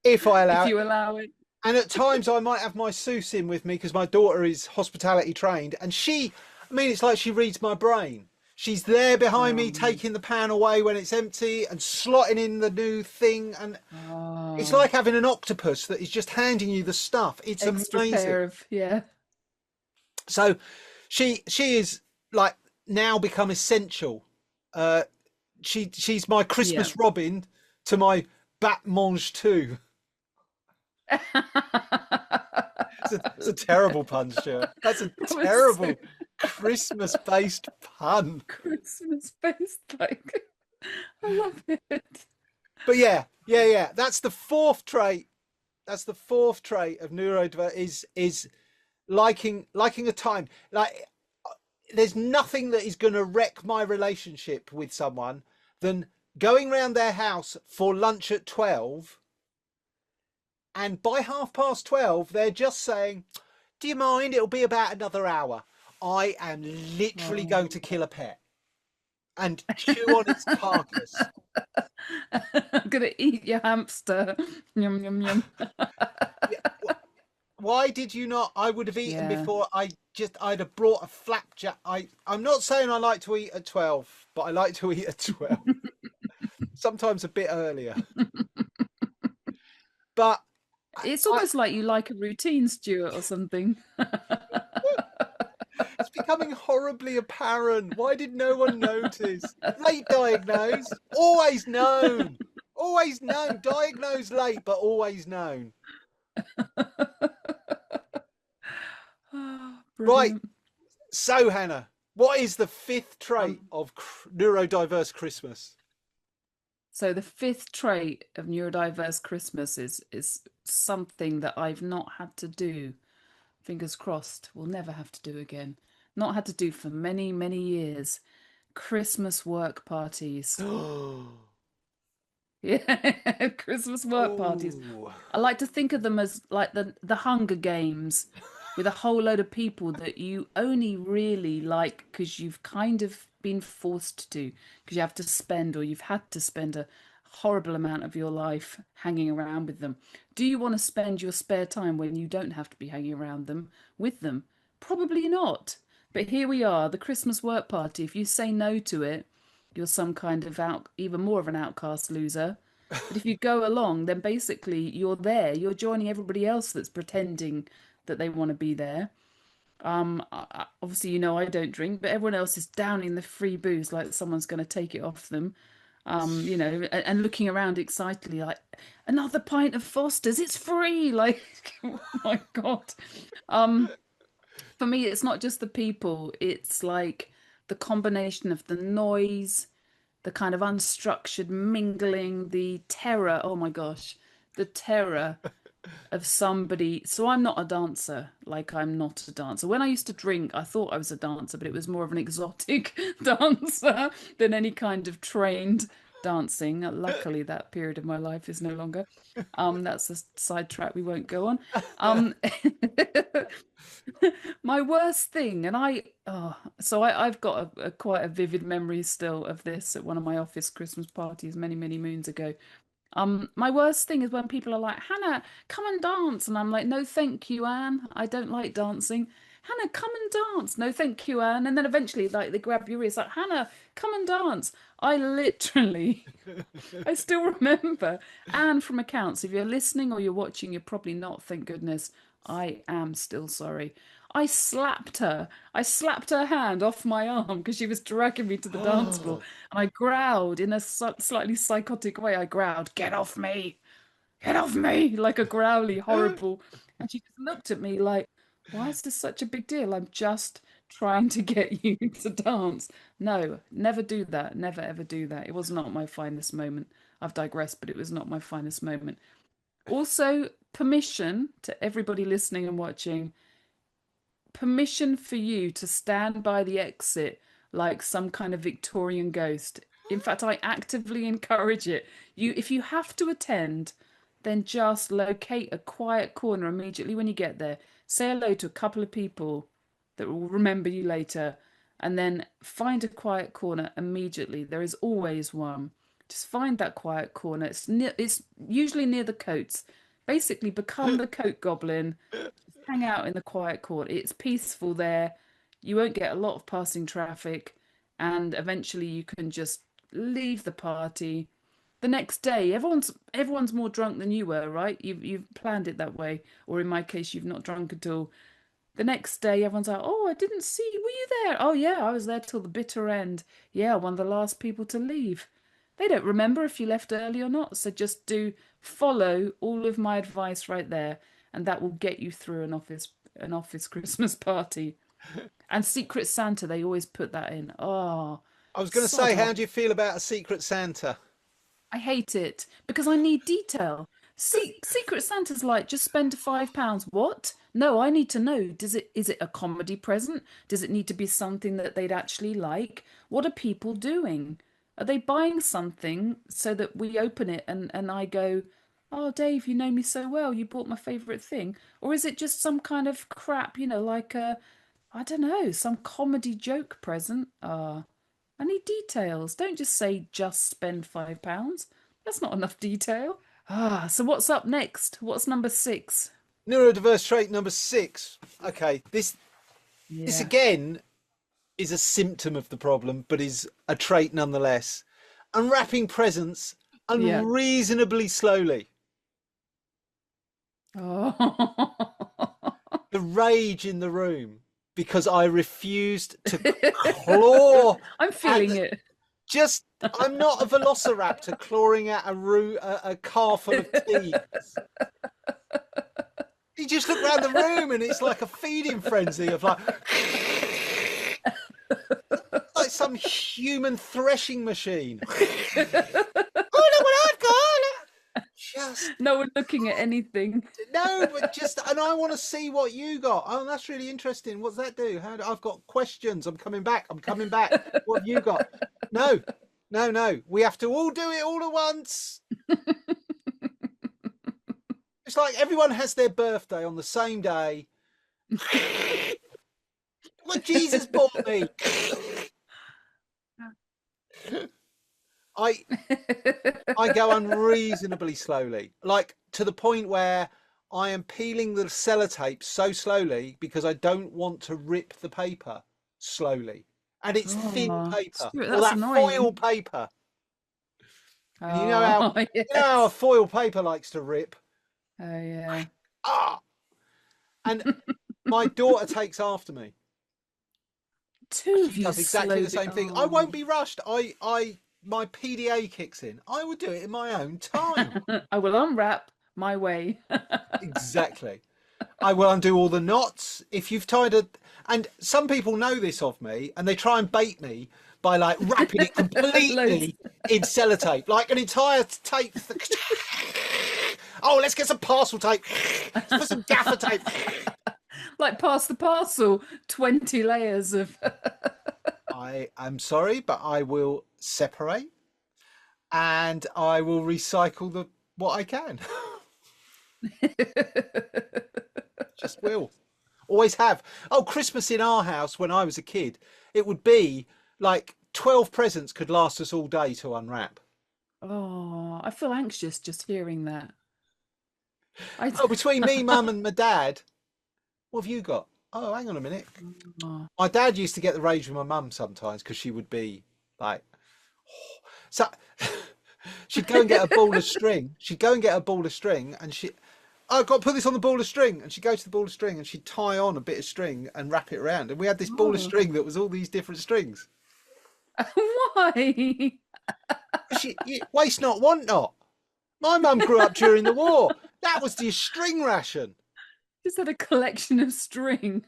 If I allow if you allow it. And at times I might have my Seuss in with me because my daughter is hospitality trained, and it's like she reads my brain. She's there behind me, taking the pan away when it's empty and slotting in the new thing. And it's like having an octopus that is just handing you the stuff. It's extra amazing. Pair of, So she is like now become essential. She's my Christmas Robin to my Batmange too. It's a terrible pun, Stuart. That's a terrible Christmas-based pun. Christmas-based, like, I love it. But yeah. That's the fourth trait. That's the fourth trait of neurodiverse is liking a time. Like, there's nothing that is going to wreck my relationship with someone than going round their house for lunch at 12. And by 12:30, they're just saying, do you mind? It'll be about another hour. I am literally going to kill a pet and chew on its carcass. I'm going to eat your hamster. Yum, yum, yum. Why did you not? I would have eaten before. I'd have brought a flapjack. I'm not saying I like to eat at 12, but I like to eat at 12. Sometimes a bit earlier. But it's almost like you like a routine, Stuart, or something. It's becoming horribly apparent. Why did no one notice? Late diagnosed, always known. Always known. Diagnosed late, but always known. Right. So, Hannah, what is the fifth trait of neurodiverse Christmas? So the fifth trait of neurodiverse Christmas is something that I've not had to do. Fingers crossed, we'll never have to do again. Not had to do for many, many years. Christmas work parties. Yeah, Christmas work parties. Ooh. I like to think of them as like the Hunger Games with a whole load of people that you only really like because you've kind of been forced to, because you have to spend or you've had to spend a horrible amount of your life hanging around with them. Do you want to spend your spare time when you don't have to be hanging around them with them? Probably not. But here we are, the Christmas work party. If you say no to it, you're some kind of even more of an outcast loser. But if you go along, then basically you're there. You're joining everybody else that's pretending that they want to be there. Obviously, you know I don't drink, but everyone else is downing the free booze like someone's going to take it off them. You know, and looking around excitedly like, another pint of Foster's, it's free. Like, oh my God. For me, it's not just the people, it's like the combination of the noise, the kind of unstructured mingling, the terror. Oh my gosh, the terror of somebody. So I'm not a dancer, like I'm not a dancer. When I used to drink, I thought I was a dancer, but it was more of an exotic dancer than any kind of trained dancing. Luckily, that period of my life is no longer. That's a sidetrack we won't go on. My worst thing, and I've got a quite a vivid memory still of this at one of my office Christmas parties many moons ago. My worst thing is when people are like, Hannah, come and dance. And I'm like, no, thank you, Anne. I don't like dancing. Hannah, come and dance. No, thank you, Anne. And then eventually, like, they grab your ears, like, Hannah, come and dance. I still remember Anne from accounts. If you're listening or you're watching, you're probably not, thank goodness. I am still sorry. I slapped her. I slapped her hand off my arm because she was dragging me to the dance floor. And I growled in a slightly psychotic way. I growled, get off me, like a growly, horrible. And she just looked at me like, why is this such a big deal? I'm just trying to get you to dance. No, never do that. Never, ever do that. It was not my finest moment. I've digressed, but it was not my finest moment. Also, permission to everybody listening and watching, permission for you to stand by the exit like some kind of Victorian ghost. In fact, I actively encourage it. If you have to attend, then just locate a quiet corner immediately when you get there. Say hello to a couple of people that will remember you later, and then find a quiet corner immediately. There is always one. Just find that quiet corner. It's usually near the coats. Basically, become the coat-goblin. Hang out in the quiet corner. It's peaceful there. You won't get a lot of passing traffic, and eventually you can just leave the party. The next day, everyone's more drunk than you were, right? You've planned it that way, or in my case, you've not drunk at all. The next day, everyone's like, "Oh, I didn't see you. Were you there? Oh yeah, I was there till the bitter end. Yeah, one of the last people to leave." They don't remember if you left early or not, so just follow all of my advice right there, and that will get you through an office Christmas party. And Secret Santa, they always put that in. Oh, I was going to say, how do you feel about a Secret Santa? I hate it because I need detail. Secret Santa's like, just spend £5. What? No, I need to know. Is it a comedy present? Does it need to be something that they'd actually like? What are people doing? Are they buying something so that we open it and I go, oh, Dave, you know me so well. You bought my favourite thing. Or is it just some kind of crap, like I don't know, some comedy joke present? I need details. Don't just say just spend £5. That's not enough detail. So what's up next? What's number 6? Neurodiverse trait number 6. Okay, this again is a symptom of the problem, but is a trait nonetheless. Unwrapping presents unreasonably slowly. Oh. The rage in the room because I refused to claw. I'm feeling it. I'm not a velociraptor clawing at a car full of teas. You just look around the room and it's like a feeding frenzy of like some human threshing machine. Oh, look what I've got! Just no one looking at anything. No, but and I want to see what you got. Oh, that's really interesting. What's that do? I've got questions. I'm coming back. What have you got? No. We have to all do it all at once. It's like everyone has their birthday on the same day. What Jesus bought me. I go unreasonably slowly, like to the point where I am peeling the sellotape so slowly because I don't want to rip the paper slowly. And it's thin Oh, paper, Stuart, or that's that annoying. foil paper. And you know Oh, how you know how a yes. foil paper likes to rip. Oh, yeah. Ah! And my daughter takes after me. Two of She you does exactly the slowed same it. thing. I won't be rushed. My PDA kicks in. I would do it in my own time. I will unwrap my way. Exactly. I will undo all the knots. If you've tied a, and some people know this of me, and they try and bait me by like wrapping it Loads. completely in sellotape, like an entire tape. Oh, let's get some parcel tape. Let's put some gaffer tape. Like pass the parcel, 20 layers of. I am sorry, but I will separate, and I will recycle the what I can. Just will. Always have. Oh, Christmas in our house when I was a kid, it would be like 12 presents could last us all day to unwrap. Oh, I feel anxious just hearing that. Oh, between me, mum, and my dad, what have you got? Oh, hang on a minute. Oh. My dad used to get the rage with my mum sometimes because she would be like, so she'd go and get a ball of string. She'd go and get a ball of string, and I've got to put this on the ball of string. And she'd go to the ball of string and she'd tie on a bit of string and wrap it around. And we had this ball of string that was all these different strings. Why? Waste not, want not. My mum grew up during the war. That was the string ration. Just had a collection of string,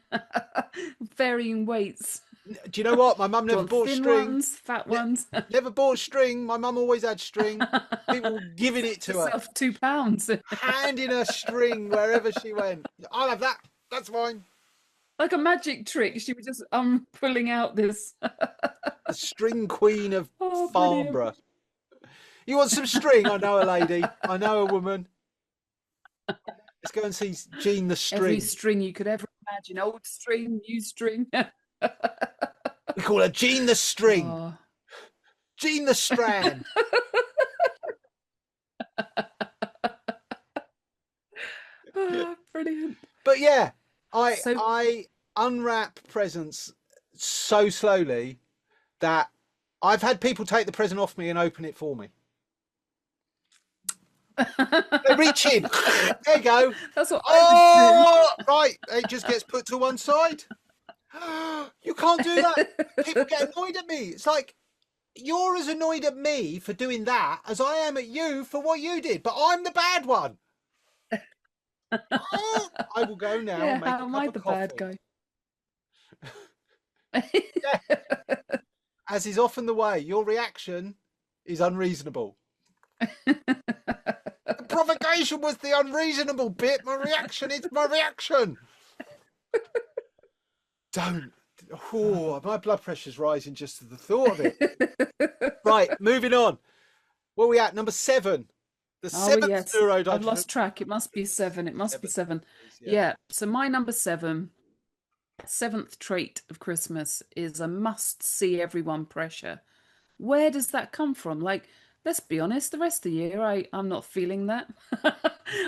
varying weights. Do you know what? My mum never bought Thin string. ones, fat ones. Never bought string. My mum always had string. People were giving it to her. Yourself £2. Handing her string wherever she went. I'll have that. That's fine. Like a magic trick. She was just pulling out this. The string queen of Oh, Farnborough. You want some string? I know a lady. I know a woman. Let's go and see Jean the String. Every string you could ever imagine. Old string, new string. We call her Jean the String. Oh. Jean the Strand. Oh, brilliant. But yeah, I unwrap presents so slowly that I've had people take the present off me and open it for me. They reach in. There you go. That's what I would do. Right. It just gets put to one side. You can't do that. People get annoyed at me. It's like, you're as annoyed at me for doing that as I am at you for what you did, but I'm the bad one. I will go now. Yeah, And make how a am cup I of the coffee. bad guy? Yeah. As is often the way, your reaction is unreasonable. The provocation was the unreasonable bit. My reaction is my reaction. Don't. Oh, my blood pressure's rising just at the thought of it. Right, moving on. Where are we at? Number 7. The seventh yes. neurodivergent. I've lost track. It must be 7. It must be 7. Yeah. So my number 7, 7th trait of Christmas is a must-see everyone pressure. Where does that come from? Like, let's be honest, the rest of the year, I'm not feeling that.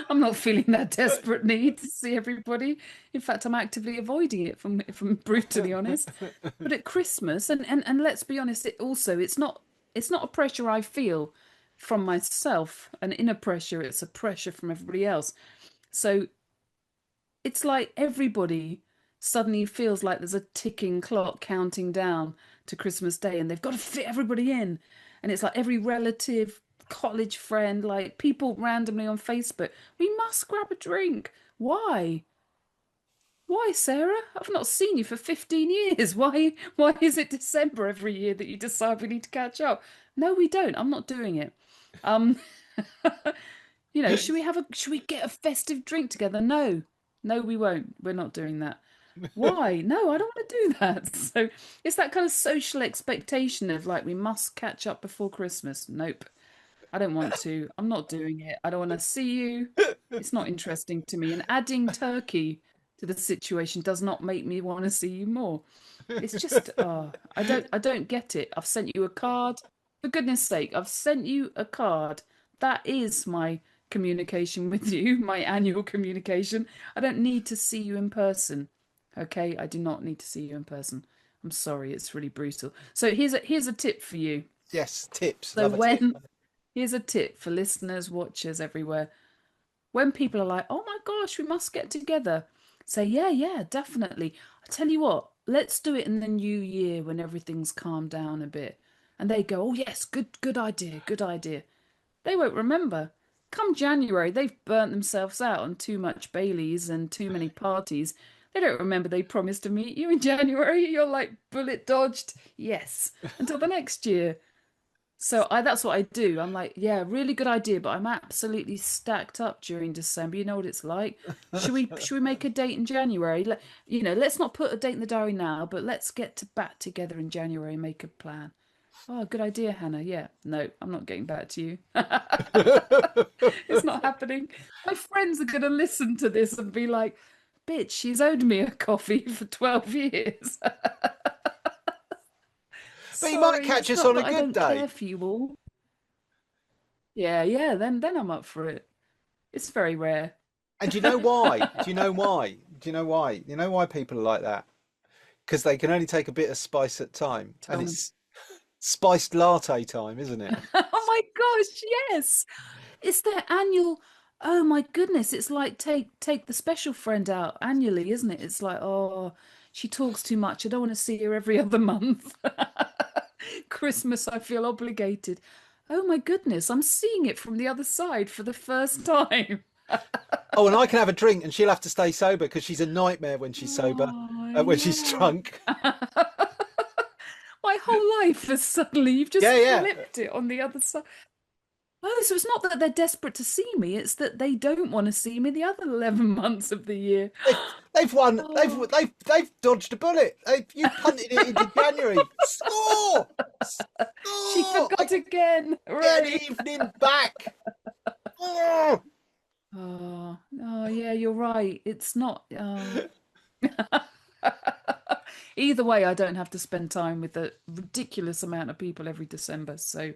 I'm not feeling that desperate need to see everybody. In fact, I'm actively avoiding it, if I'm brutally honest. But at Christmas, and let's be honest, it's not a pressure I feel from myself, an inner pressure. It's a pressure from everybody else. So it's like everybody suddenly feels like there's a ticking clock counting down to Christmas Day, and they've got to fit everybody in. And it's like every relative, college friend, like people randomly on Facebook, we must grab a drink. Why? Why, Sarah? I've not seen you for 15 years. Why is it December every year that you decide we need to catch up? No, we don't. I'm not doing it. Should we get a festive drink together? No, we won't. We're not doing that. Why? No, I don't want to do that. So it's that kind of social expectation of like, we must catch up before Christmas. Nope. I don't want to. I'm not doing it. I don't want to see you. It's not interesting to me. And adding turkey to the situation does not make me want to see you more. It's just, I don't get it. I've sent you a card. For goodness sake, I've sent you a card. That is my communication with you, my annual communication. I don't need to see you in person. Okay, I do not need to see you in person. I'm sorry, it's really brutal. So here's a tip for you. Yes, tips. So Love a tip. here's a tip for listeners, watchers everywhere. When people are like, "Oh my gosh, we must get together," say, "Yeah, definitely." I tell you what, let's do it in the new year when everything's calmed down a bit. And they go, "Oh yes, good idea, good idea." They won't remember. Come January, they've burnt themselves out on too much Baileys and too many parties. They don't remember they promised to meet you in January. You're like, bullet dodged. Yes. Until the next year. So that's what I do. I'm like, yeah, really good idea, but I'm absolutely stacked up during December. You know what it's like. Should we make a date in January? Let's not put a date in the diary now, but let's get back together in January and make a plan. Oh, good idea, Hannah. Yeah. No, I'm not getting back to you. It's not happening. My friends are going to listen to this and be like, bitch, she's owed me a coffee for 12 years. But you might catch us on a good day. I don't care for you all. Yeah, then I'm up for it. It's very rare. And do you know why? Do you know why? You know why people are like that? Because they can only take a bit of spice at a time. And it's spiced latte time, isn't it? Oh my gosh, yes. It's their annual, oh my goodness, it's like take the special friend out annually, isn't it? It's like, oh, she talks too much. I don't want to see her every other month. Christmas, I feel obligated. Oh my goodness, I'm seeing it from the other side for the first time. Oh, and I can have a drink and she'll have to stay sober because she's a nightmare when she's sober, when she's drunk. My whole life has suddenly, you've just flipped it on the other side. Oh, so it's not that they're desperate to see me, it's that they don't want to see me the other 11 months of the year. They've won. Oh. They've dodged a bullet. You punted it into January. Score! She forgot again. Get an evening back. Oh, yeah, you're right. It's not. Either way, I don't have to spend time with a ridiculous amount of people every December. So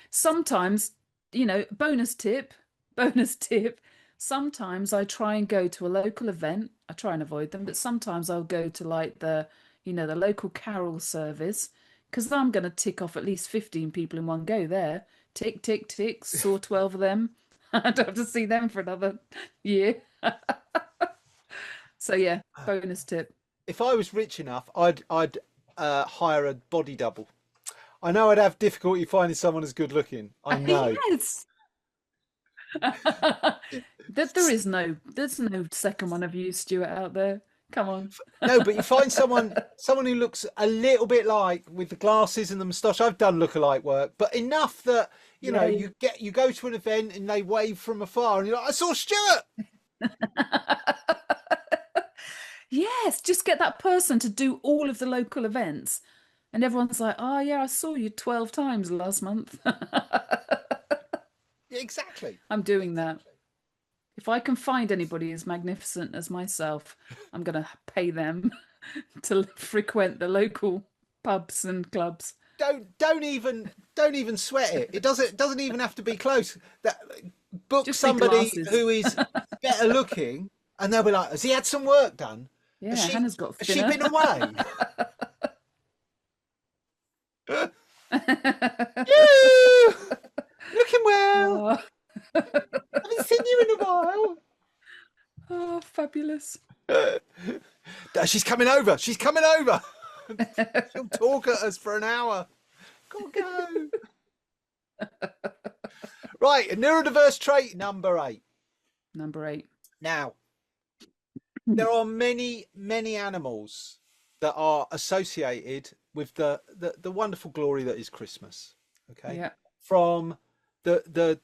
sometimes, bonus tip. Sometimes I try and go to a local event. I try and avoid them, but sometimes I'll go to like the local carol service because I'm going to tick off at least 15 people in one go there. Tick, tick, tick, saw 12 of them. I don't have to see them for another year. So yeah, bonus tip. If I was rich enough, I'd hire a body double. I know I'd have difficulty finding someone as good looking. I know. Yes. There's no second one of you, Stuart, out there. Come on. No, but you find someone who looks a little bit like, with the glasses and the moustache. I've done lookalike work, but enough that you go to an event and they wave from afar, and you're like, I saw Stuart. Yes, just get that person to do all of the local events, and everyone's like, "Oh yeah, I saw you 12 times last month." Exactly. I'm doing that. If I can find anybody as magnificent as myself, I'm going to pay them to frequent the local pubs and clubs. Don't even sweat it. It doesn't even have to be close. Book Just somebody who is better looking, and they'll be like, "Has he had some work done? Yeah, Hannah's got Has she been away?" Looking well. Haven't seen you in a while. Oh, fabulous. She's coming over. She'll talk at us for an hour. Go. Right, a neurodiverse trait number 8. Number 8. Now, there are many, many animals that are associated with the wonderful glory that is Christmas. Okay. Yeah. From the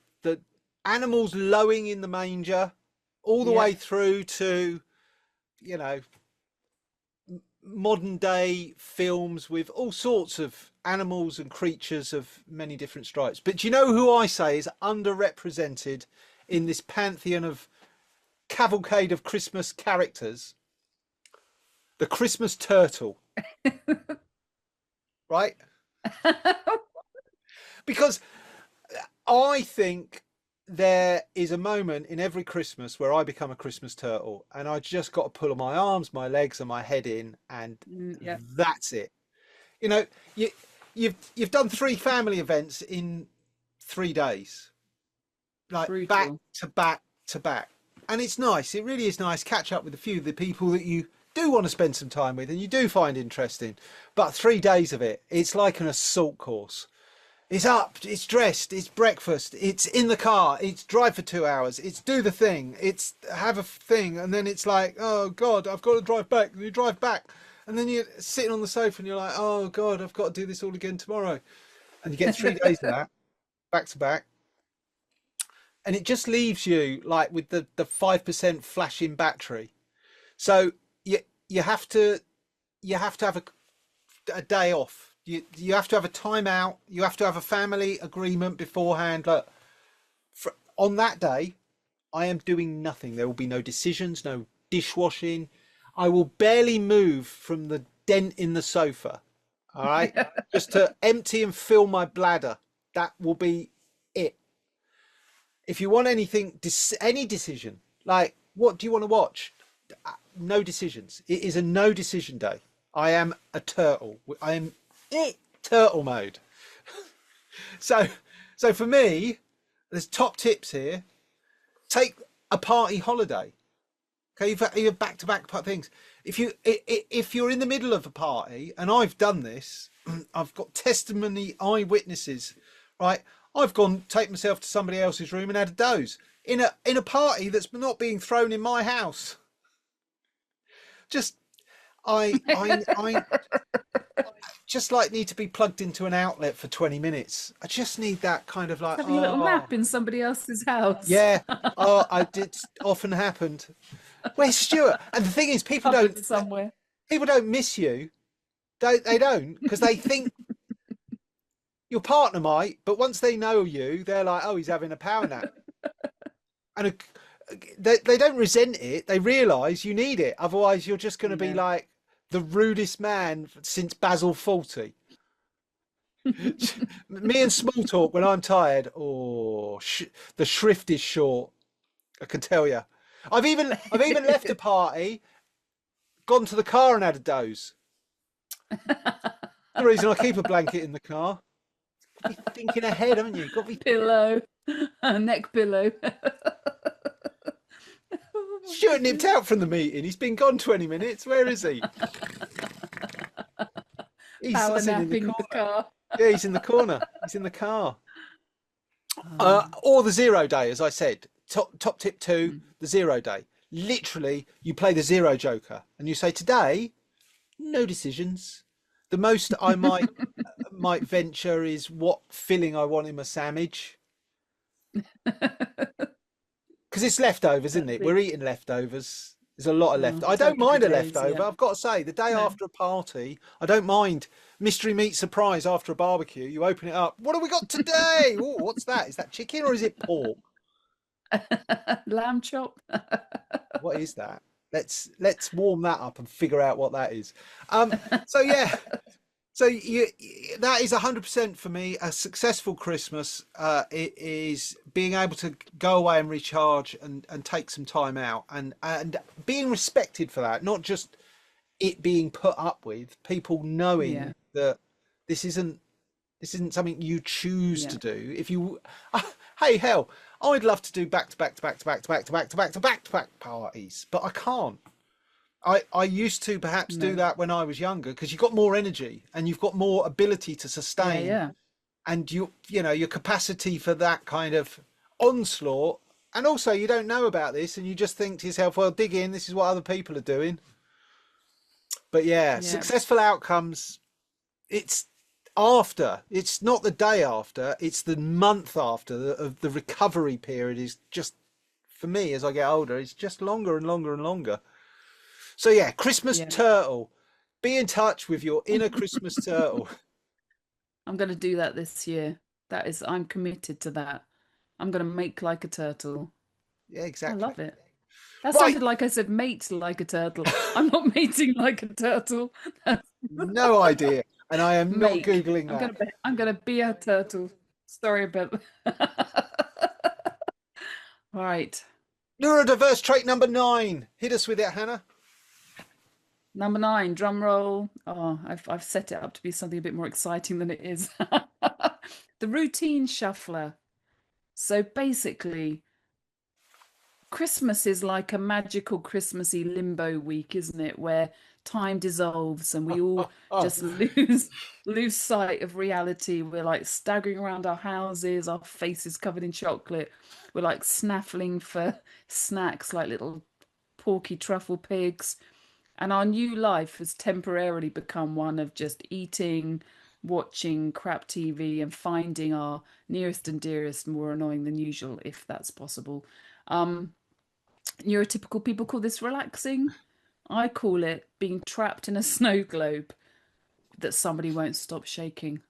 animals lowing in the manger all the way through to, modern day films with all sorts of animals and creatures of many different stripes. But do you know who I say is underrepresented in this pantheon of cavalcade of Christmas characters? The Christmas turtle. Right? Because I think there is a moment in every Christmas where I become a Christmas turtle, and I just got to pull my arms, my legs, and my head in, and that's it. You know, you've done 3 family events in 3 days, like Brutal. back to back to back, and it's nice. It really is nice. Catch up with a few of the people that you do want to spend some time with and you do find interesting. But 3 days of it, it's like an assault course. It's up, it's dressed, it's breakfast, it's in the car, it's drive for 2 hours, it's do the thing, it's have a thing, and then it's like, oh God, I've got to drive back. And you drive back, and then you're sitting on the sofa and you're like, oh God, I've got to do this all again tomorrow. And you get 3 days of that, back to back. And it just leaves you like with the 5% flashing battery. So you have to have a day off. You have to have a timeout. You have to have a family agreement beforehand. Look, on that day, I am doing nothing. There will be no decisions, no dishwashing. I will barely move from the dent in the sofa. All right, just to empty and fill my bladder. That will be it. If you want anything, any decision, like what do you want to watch? No decisions. It is a no decision day. I am a turtle. I am turtle mode. So for me, there's top tips here. Take a party holiday. Okay, you have back-to-back things. If you're in the middle of a party, and I've done this, I've got testimony, eyewitnesses, right? I've gone take myself to somebody else's room and had a doze in a party that's not being thrown in my house. Just I just like need to be plugged into an outlet for 20 minutes. I just need that kind of like having a little nap in somebody else's house. Yeah. It's often happened. Where's Stuart? And the thing is, people don't miss you. They don't, because they think your partner might, but once they know you, they're like, oh, he's having a power nap. And they don't resent it. They realise you need it. Otherwise, you're just going to be like the rudest man since Basil 40. Me and small talk when I'm tired. Oh, the shrift is short. I can tell you. I've even left a party, gone to the car and had a doze. The reason I keep a blanket in the car. Got to be thinking ahead, haven't you? Got to be pillow, a neck pillow. Stuart nipped out from the meeting. He's been gone 20 minutes. Where is he? He's Power napping in the car. Yeah, he's in the corner. He's in the car. Or the 0 day, as I said. Top tip 2, the 0 day. Literally, you play the 0 joker and you say, today, no decisions. The most I might venture is what filling I want in my sandwich. Because it's leftovers, isn't it? We're eating leftovers. There's a lot of left. I don't mind a leftover. Yeah. I've got to say, the day after a party, I don't mind. Mystery meat surprise after a barbecue. You open it up. What have we got today? Oh, what's that? Is that chicken or is it pork? Lamb chop. What is that? Let's warm that up and figure out what that is. So yeah. So that is 100% for me. A successful Christmas it is being able to go away and recharge and take some time out and being respected for that, not just it being put up with, people knowing that this isn't something you choose to do. If you, hey, hell, I'd love to do back-to-back parties, but I can't. I used to perhaps do that when I was younger, because you've got more energy and you've got more ability to sustain and you know your capacity for that kind of onslaught. And also you don't know about this and you just think to yourself, well, dig in, this is what other people are doing. But successful outcomes, it's after, it's not the day after, it's the month after. The recovery period is just, for me as I get older, it's just longer and longer and longer. So yeah, Christmas turtle, Be in touch with your inner Christmas turtle. I'm going to do that this year. I'm committed to that. I'm going to make like a turtle. Yeah, I exactly. love it. That Right. sounded like I said mate like a turtle. I'm not mating like a turtle. No idea. And I am not Make. Googling that. I'm gonna be a turtle. Sorry about Right. Neurodiverse trait number 9. Hit us with it, Hannah. Number 9, drum roll. Oh, I've set it up to be something a bit more exciting than it is. The routine shuffler. So basically, Christmas is like a magical Christmassy limbo week, isn't it? Where time dissolves and we all just lose sight of reality. We're like staggering around our houses, our faces covered in chocolate. We're like snaffling for snacks like little porky truffle pigs. And our new life has temporarily become one of just eating, watching crap TV, and finding our nearest and dearest more annoying than usual, if that's possible. Neurotypical people call this relaxing. I call it being trapped in a snow globe that somebody won't stop shaking.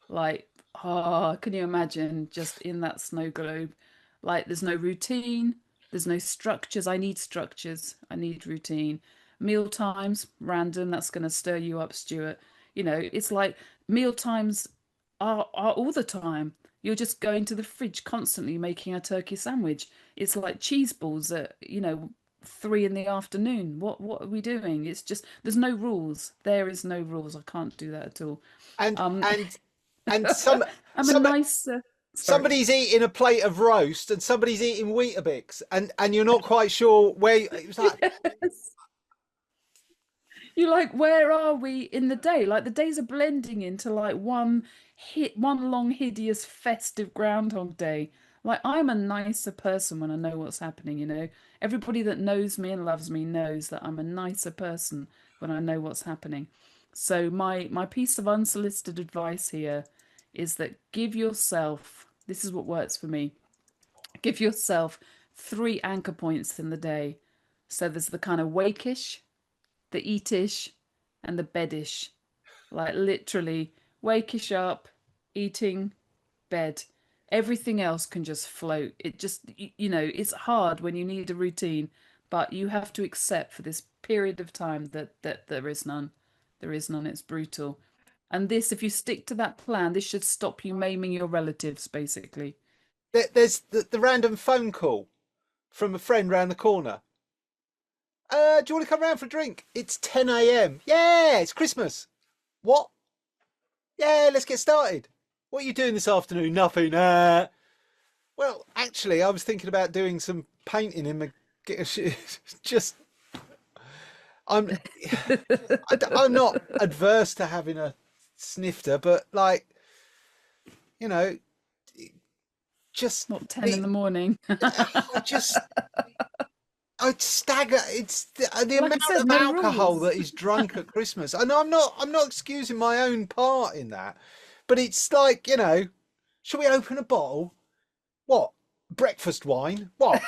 Like, can you imagine just in that snow globe? Like, there's no routine, there's no structures. I need structures, I need routine. Meal times, random, that's going to stir you up, Stuart. You know, it's like meal times are all the time. You're just going to the fridge constantly making a turkey sandwich. It's like cheese balls at, 3 in the afternoon. What are we doing? It's just there's no rules. There is no rules. I can't do that at all. And I'm some, a nice. somebody's eating a plate of roast and somebody's eating Weetabix, and you're not quite sure where it was like. Yes. You're like, where are we in the day? Like the days are blending into like one long hideous festive Groundhog Day. Like I'm a nicer person when I know what's happening, you know. Everybody that knows me and loves me knows that I'm a nicer person when I know what's happening. So my piece of unsolicited advice here is that give yourself, this is what works for me. Give yourself 3 anchor points in the day. So there's the kind of wakeish, the eatish, and the bedish. Like literally wakeish up, eating, bed. Everything else can just float. It just, it's hard when you need a routine, but you have to accept for this period of time that there is none. There is none. It's brutal. And this, if you stick to that plan, this should stop you maiming your relatives, basically. There's the random phone call from a friend round the corner. Do you want to come round for a drink? It's 10 a.m. Yeah, it's Christmas. What? Yeah, let's get started. What are you doing this afternoon? Nothing. Well, actually, I was thinking about doing some painting in the. Just. I'm not adverse to having a snifter, but like, just not 10 in the morning. I'd stagger. It's the Like amount I said, of no alcohol rules. that is drunk at Christmas. And I'm not excusing my own part in that, but it's like, should we open a bottle? What? Breakfast wine? What?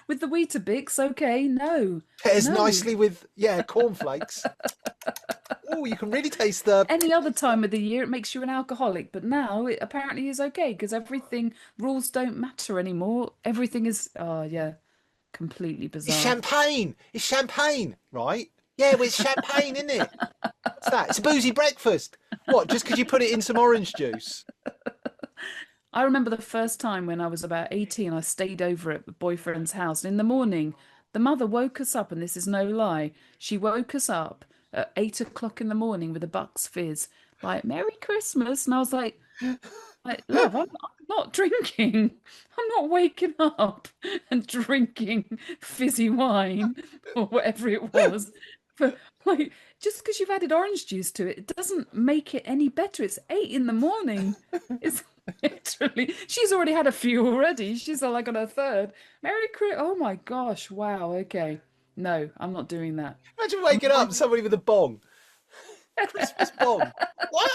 With the Weetabix, okay, no. Pairs No. nicely with cornflakes. Oh, you can really taste the. Any other time of the year, it makes you an alcoholic, but now it apparently is okay because rules don't matter anymore. Everything is, completely bizarre. It's champagne, right? Yeah, well, it's champagne, isn't it? What's that? It's a boozy breakfast. What? Just because you put it in some orange juice? I remember the first time when I was about 18, I stayed over at the boyfriend's house. And in the morning, the mother woke us up, and this is no lie. She woke us up at 8 o'clock in the morning with a Bucks Fizz, like, Merry Christmas. And I was like love, I'm not drinking. I'm not waking up and drinking fizzy wine or whatever it was. But like, just because you've added orange juice to it, it doesn't make it any better. It's 8 in the morning. It's literally, she's already had a few already. She's like on her third. Merry Christmas. Oh my gosh. Wow. Okay. No, I'm not doing that. Imagine waking up and somebody with a bong. Christmas bong. What?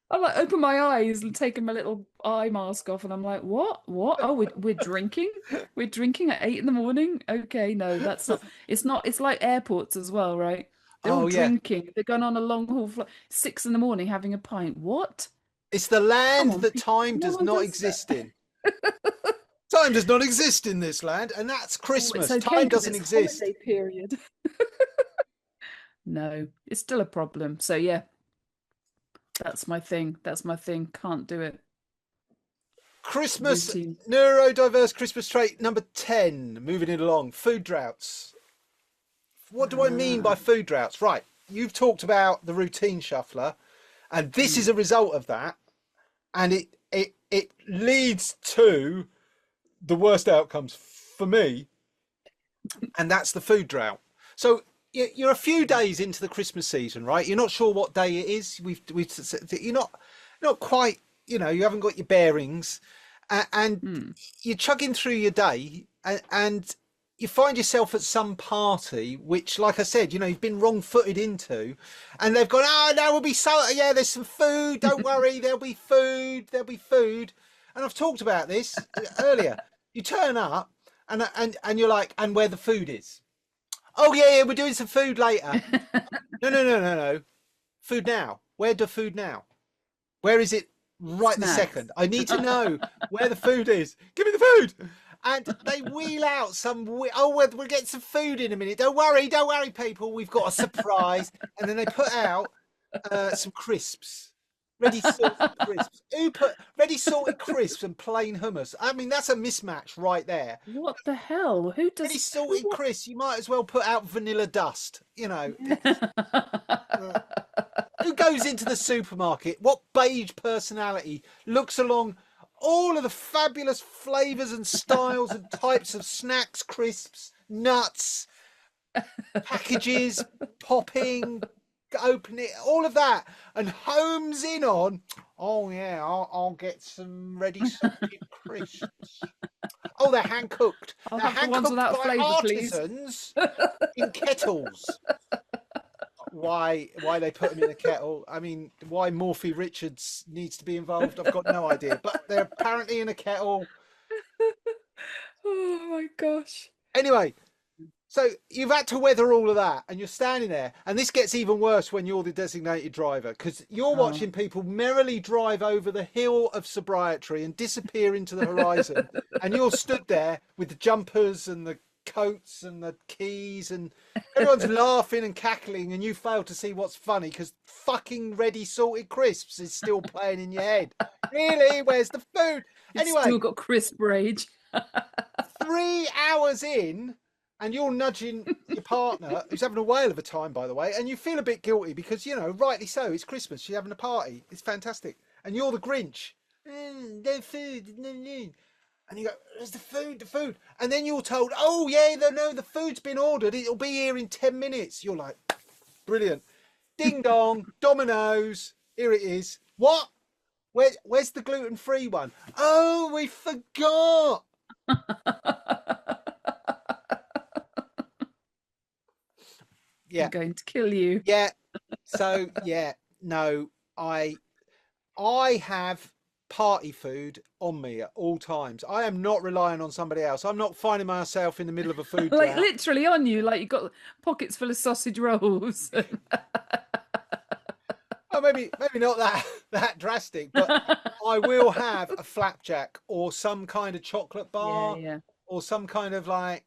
I like open my eyes and taking my little eye mask off, and I'm like, what? What? Oh, we're drinking? We're drinking at 8 in the morning? Okay, no, that's not. It's not. It's like airports as well, right? They're all Oh yeah, drinking. They're going on a long haul flight, 6 in the morning, having a pint. What? it's the Come land on, that people. time No does one not does that. exist in. Time does not exist in this land, and that's Oh, it's Christmas. okay Time because doesn't it's exist. holiday period. No, it's still a problem. So yeah, that's my thing. That's my thing. Can't do it. Christmas, Routine. neurodiverse Christmas trait number 10. Moving it along. Food droughts. What do I mean by food droughts? Right, you've talked about the routine shuffler, and this is a result of that, and it leads to the worst outcomes for me, and that's the food drought. So you're a few days into the Christmas season, right? You're not sure what day it is. You're not quite, you haven't got your bearings, and you're chugging through your day, and you find yourself at some party, which, like I said, you've been wrong-footed into, and they've gone, oh, no, we'll be yeah, there's some food. Don't worry, there'll be food. There'll be food. And I've talked about this earlier. You turn up, and you're like, and where the food is? Oh yeah, we're doing some food later. No. Food now. Where the food now? Where is it right Snacks. this second? I need to know where the food is. Give me the food. And they wheel out some, oh, we'll get some food in a minute. Don't worry, people. We've got a surprise. And then they put out some crisps. Ready salted crisps. Who put ready salted crisps and plain hummus? I mean, that's a mismatch right there. What the hell? Who does Ready salted crisps, you might as well put out vanilla dust. Who goes into the supermarket? What beige personality looks along all of the fabulous flavours and styles and types of snacks, crisps, nuts, packages, popping, open it, all of that, and homes in on, oh yeah, I'll get some ready salted crisps. Oh, they're hand cooked. I'll They're have the hand ones cooked without by flavour, please. artisans in kettles. Why they put them in a kettle? I mean, why Morphy Richards needs to be involved, I've got no idea. But they're apparently in a kettle. Oh my gosh. Anyway, so you've had to weather all of that, and you're standing there, and this gets even worse when you're the designated driver, because you're watching people merrily drive over the hill of sobriety and disappear into the horizon, and you're stood there with the jumpers and the coats and the keys, and everyone's laughing and cackling, and you fail to see what's funny because fucking ready salted crisps is still playing in your head. Really? Where's the food? Anyway, Still got crisp rage. 3 hours in, and you're nudging your partner, who's having a whale of a time, by the way, and you feel a bit guilty because, rightly so, it's Christmas, you're having a party, it's fantastic, and you're the Grinch. No food, no. And you go, there's the food. And then you're told, oh yeah, no, the food's been ordered, it'll be here in 10 minutes. You're like, brilliant. Ding dong, Domino's, here it is. What? Where's the gluten-free one? Oh, we forgot. Yeah. I'm going to kill you. Yeah. So yeah, no, I have party food on me at all times. I am not relying on somebody else. I'm not finding myself in the middle of a food Like drought. literally on you, like you've got pockets full of sausage rolls. Oh, maybe not that drastic, but I will have a flapjack or some kind of chocolate bar, Yeah. or some kind of like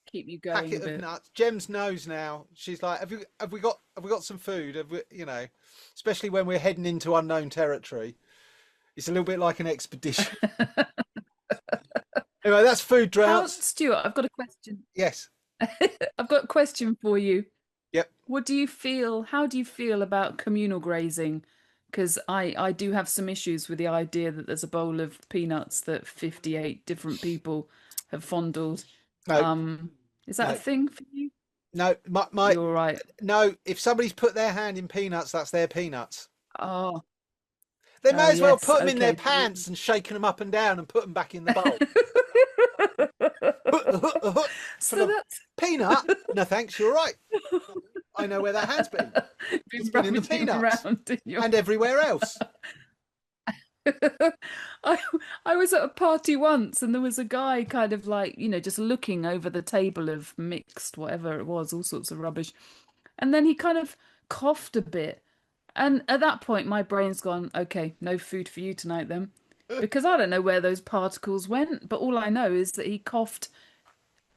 Keep you going packet a of bit. nuts. Jems knows now. She's like, have we got some food? Have we, especially when we're heading into unknown territory. It's a little bit like an expedition. Anyway, that's food droughts. Stuart, I've got a question. Yes. I've got a question for you. Yep. What do you feel? How do you feel about communal grazing? Because I do have some issues with the idea that there's a bowl of peanuts that 58 different people have fondled. No. Is that a thing for you? No, You're right. No, if somebody's put their hand in peanuts, that's their peanuts. Oh. They may as well yes, put them in their okay. pants and shaking them up and down and put them back in the bowl. So that's Peanut? No thanks, you're right. I know where that has been. It's been in the peanuts around in your... and everywhere else. I I was at a party once and there was a guy kind of like, just looking over the table of mixed whatever it was, all sorts of rubbish. And then he kind of coughed a bit. And at that point my brain's gone, okay, no food for you tonight then. Because I don't know where those particles went, but all I know is that he coughed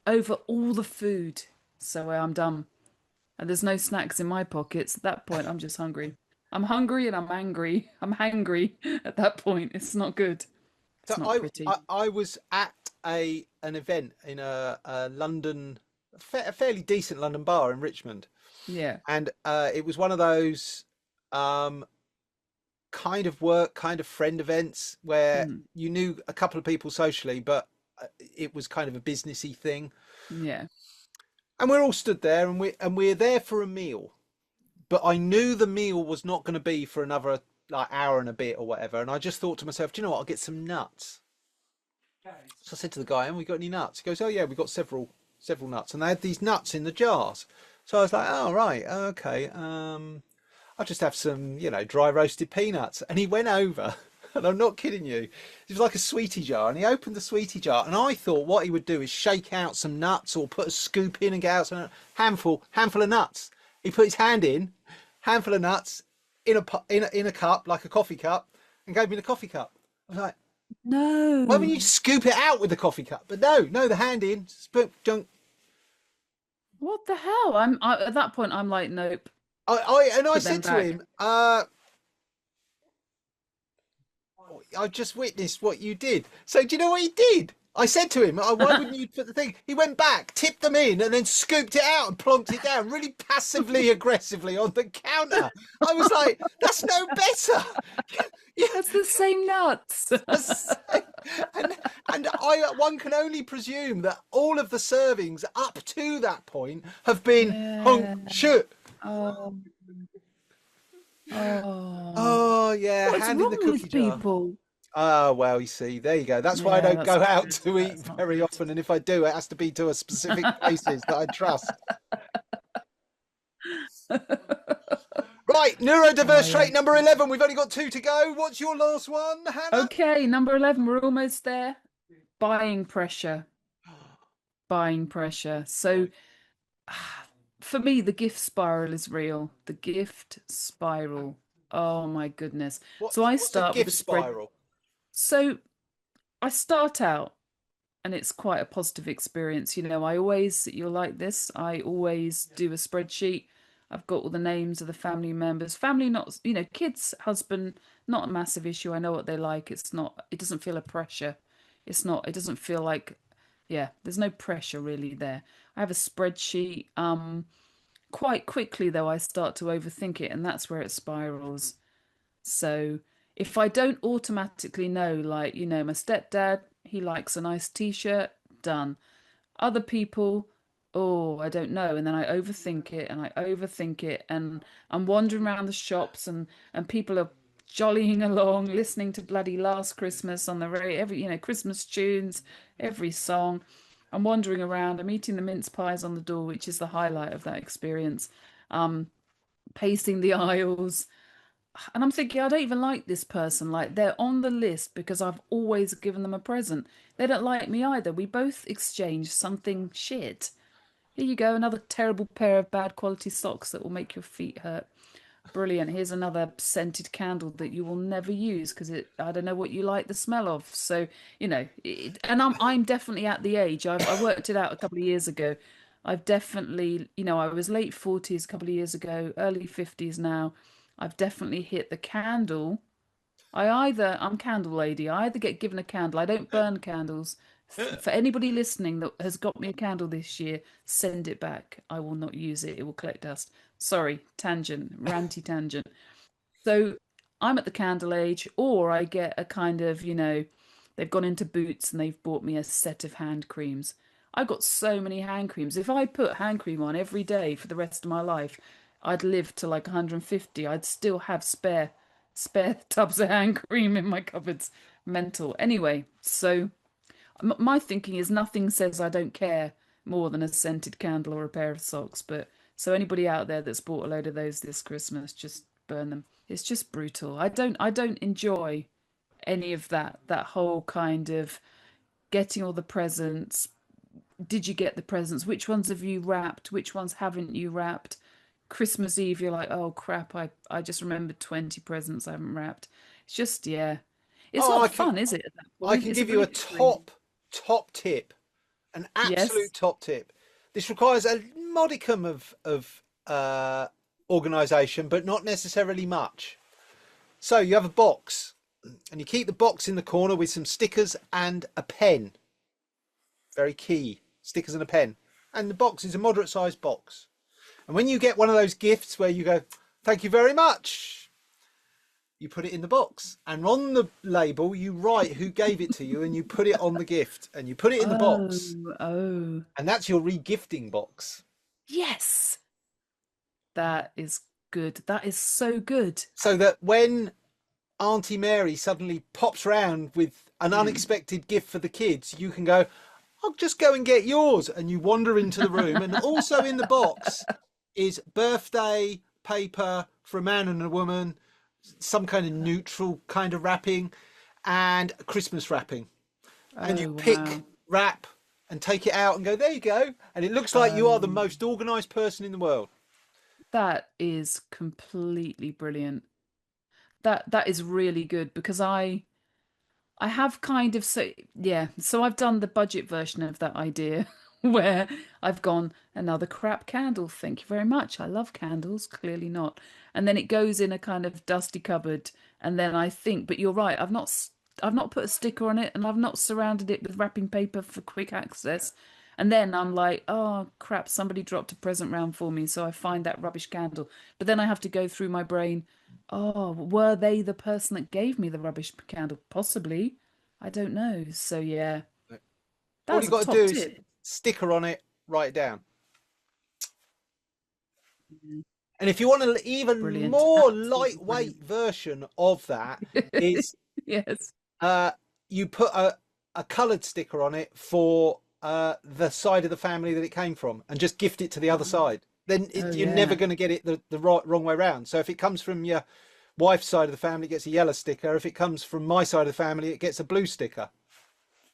over all the food. So I'm done. And there's no snacks in my pockets. At that point, I'm just hungry. I'm hungry and I'm angry. I'm hangry at that point. It's not good. It's So not pretty. I was at an event in a London, a fairly decent London bar in Richmond. Yeah. And it was one of those kind of work, kind of friend events where you knew a couple of people socially, but it was kind of a businessy thing. Yeah. And we're all stood there, and we're there for a meal. But I knew the meal was not going to be for another like hour and a bit or whatever. And I just thought to myself, do you know what? I'll get some nuts. So I said to the guy, "Have we got any nuts?" He goes, "Oh yeah, we've got several nuts." And they had these nuts in the jars. So I was like, "Oh right, okay. I'll just have some, dry roasted peanuts." And he went over, and I'm not kidding you. It was like a sweetie jar, and he opened the sweetie jar, and I thought what he would do is shake out some nuts or put a scoop in and get out some handful of nuts. He put his hand in, handful of nuts in a cup, like a coffee cup, and gave me the coffee cup. I was like, No. why wouldn't you scoop it out with the coffee cup? But no, the hand in, junk. What the hell? At that point, I'm like, nope. I Put said them to back. him, I just witnessed what you did. So do you know what he did? I said to him, "Why wouldn't you put the thing?" He went back, tipped them in, and then scooped it out and plonked it down really passively aggressively on the counter. I was like, "That's no better." That's the same nuts. And one can only presume that all of the servings up to that point have been honk shoot. Oh. Oh. Oh yeah, What's hand in wrong the cookie with jar. people? Oh, well, you see, there you go. That's why I Yeah, don't that's go not out good. to eat That's not very good. often. And if I do, it has to be to a specific places that I trust. Right, neurodiverse trait number 11. We've only got 2 to go. What's your last one, Hannah? Okay, number 11. We're almost there. Buying pressure. Buying pressure. So for me, the gift spiral is real. The gift spiral. Oh my goodness. So I What's a start with gift a spread. spiral? So I start out and it's quite a positive experience. You're like this. I always do a spreadsheet. I've got all the names of the family members. Family, not, kids, husband, not a massive issue. I know what they like. It doesn't feel a pressure. It doesn't feel like, yeah, there's no pressure really there. I have a spreadsheet. Quite quickly though, I start to overthink it, and that's where it spirals. So if I don't automatically know, like, my stepdad, he likes a nice t-shirt, done. Other people, oh, I don't know. And then I overthink it and I overthink it. And I'm wandering around the shops and people are jollying along, listening to bloody Last Christmas on the radio, Christmas tunes, every song. I'm wandering around. I'm eating the mince pies on the door, which is the highlight of that experience. Pacing the aisles. And I'm thinking, I don't even like this person. Like, they're on the list because I've always given them a present. They don't like me either. We both exchange something shit. Here you go, another terrible pair of bad quality socks that will make your feet hurt. Brilliant. Here's another scented candle that you will never use because I don't know what you like the smell of. So, and I'm definitely at the age. I worked it out a couple of years ago. I've definitely, I was late 40s a couple of years ago, early 50s now. I've definitely hit the candle. I'm candle lady. I either get given a candle. I don't burn candles. For anybody listening that has got me a candle this year, send it back. I will not use it. It will collect dust. Sorry, tangent, ranty tangent. So I'm at the candle age, or I get a kind of, they've gone into Boots and they've bought me a set of hand creams. I've got so many hand creams. If I put hand cream on every day for the rest of my life, I'd live to like 150. I'd still have spare tubs of hand cream in my cupboards. Mental. Anyway, so my thinking is nothing says I don't care more than a scented candle or a pair of socks. But so anybody out there that's bought a load of those this Christmas, just burn them. It's just brutal. I don't enjoy any of that whole kind of getting all the presents. Did you get the presents? Which ones have you wrapped? Which ones haven't you wrapped? Christmas Eve, you're like, oh crap, I just remembered 20 presents I haven't wrapped. It's just, yeah. It's Oh, not fun, is it, at that I point? can It's a give you a brilliant experience. top tip, an Yes. absolute top tip. This requires a modicum of organisation, but not necessarily much. So you have a box, and you keep the box in the corner with some stickers and a pen. Very key, stickers and a pen. And the box is a moderate sized box. And when you get one of those gifts where you go, thank you very much, you put it in the box. And on the label, you write who gave it to you and you put it on the gift and you put it in the box. Oh, And that's your re-gifting box. yes. That is good. That is so good. So that when Auntie Mary suddenly pops round with an unexpected gift for the kids, you can go, I'll just go and get yours. And you wander into the room. And also in the box is birthday paper for a man and a woman, some kind of neutral kind of wrapping, and Christmas wrapping. And you pick, Wow. wrap, and take it out and go, there you go. And it looks like you are the most organised person in the world. That is completely brilliant. That is really good because I have kind of so I've done the budget version of that idea where I've gone another crap candle. Thank you very much. I love candles, clearly not. And then it goes in a kind of dusty cupboard and then I think, but you're right, I've not put a sticker on it and I've not surrounded it with wrapping paper for quick access. And then I'm like, oh crap, somebody dropped a present round for me, so I find that rubbish candle. But then I have to go through my brain. Oh, were they the person that gave me the rubbish candle? Possibly. I don't know. So yeah, All that's you a got to top do is tip. sticker on it, write it down. And if you want an even Brilliant. more Absolutely lightweight brilliant. version of that, is Yes. you put a coloured sticker on it for the side of the family that it came from, and just gift it to the other side. Then Oh you're never yeah. going to get it the wrong way around. So if it comes from your wife's side of the family, it gets a yellow sticker. If it comes from my side of the family, it gets a blue sticker.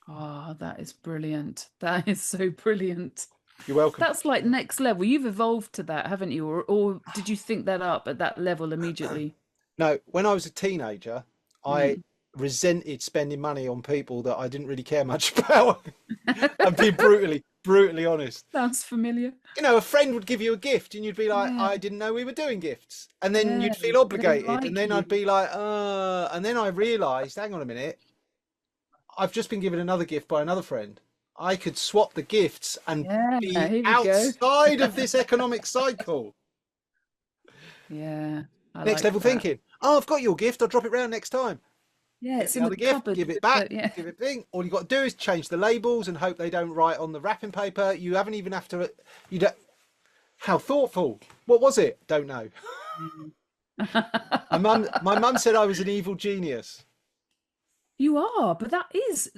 Oh, that is brilliant. That is so brilliant. You're welcome. That's like next level. You've evolved to that, haven't you? Or did you think that up at that level immediately? No, when I was a teenager, I Mm. resented spending money on people that I didn't really care much about. I'm being brutally honest. Sounds familiar. You know, a friend would give you a gift and you'd be like, Yeah, I didn't know we were doing gifts. And then yeah. you'd feel They don't obligated. And like then I'd you. be like, and then I realised, hang on a minute, I've just been given another gift by another friend. I could swap the gifts and Yeah, be here we go. outside of this economic cycle. Yeah, I Next like level that. thinking. Oh, I've got your gift. I'll drop it round next time. Yeah, Get it's the in the other gift, cupboard give it with back, yeah. give it thing. All you got to do is change the labels and hope they don't write on the wrapping paper. You haven't even have to. You don't. How thoughtful. What was it? Don't know. My mum said I was an evil genius. You are, but that is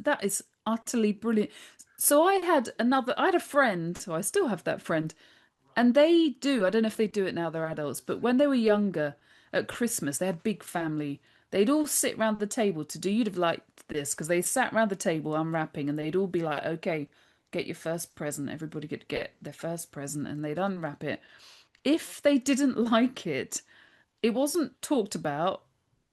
utterly brilliant. So I had a friend, so I still have that friend, and they do, I don't know if they do it now, they're adults, but when they were younger, at Christmas, they had big family. They'd all sit round the table to do, you'd have liked this, because they sat round the table unwrapping, and they'd all be like, okay, get your first present. Everybody could get their first present, and they'd unwrap it. If they didn't like it wasn't talked about.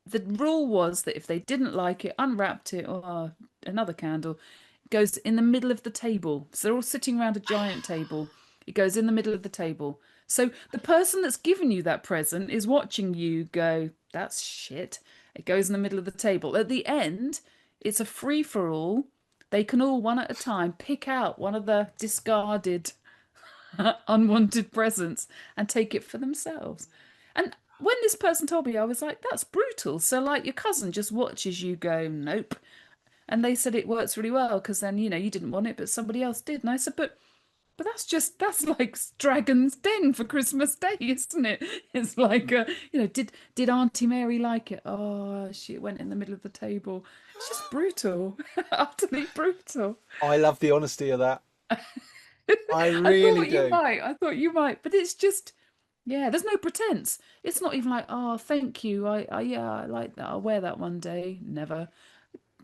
The rule was that if they didn't like it, unwrapped it, or another candle, it goes in the middle of the table. So they're all sitting around a giant table. It goes in the middle of the table. So the person that's given you that present is watching you go, that's shit. It goes in the middle of the table. At the end, it's a free for all. They can all, one at a time, pick out one of the discarded unwanted presents and take it for themselves. And when this person told me, I was like, that's brutal. So, like, your cousin just watches you go, nope. And they said it works really well because then, you didn't want it, but somebody else did. And I said, but that's like Dragon's Den for Christmas Day, isn't it? It's like, did Auntie Mary like it? Oh, she went in the middle of the table. It's just brutal, utterly brutal. I love the honesty of that. I I really thought you do. might. I thought you might, but it's just Yeah, there's no pretense. It's not even like, oh, thank you. Yeah, I like that. I'll wear that one day. Never.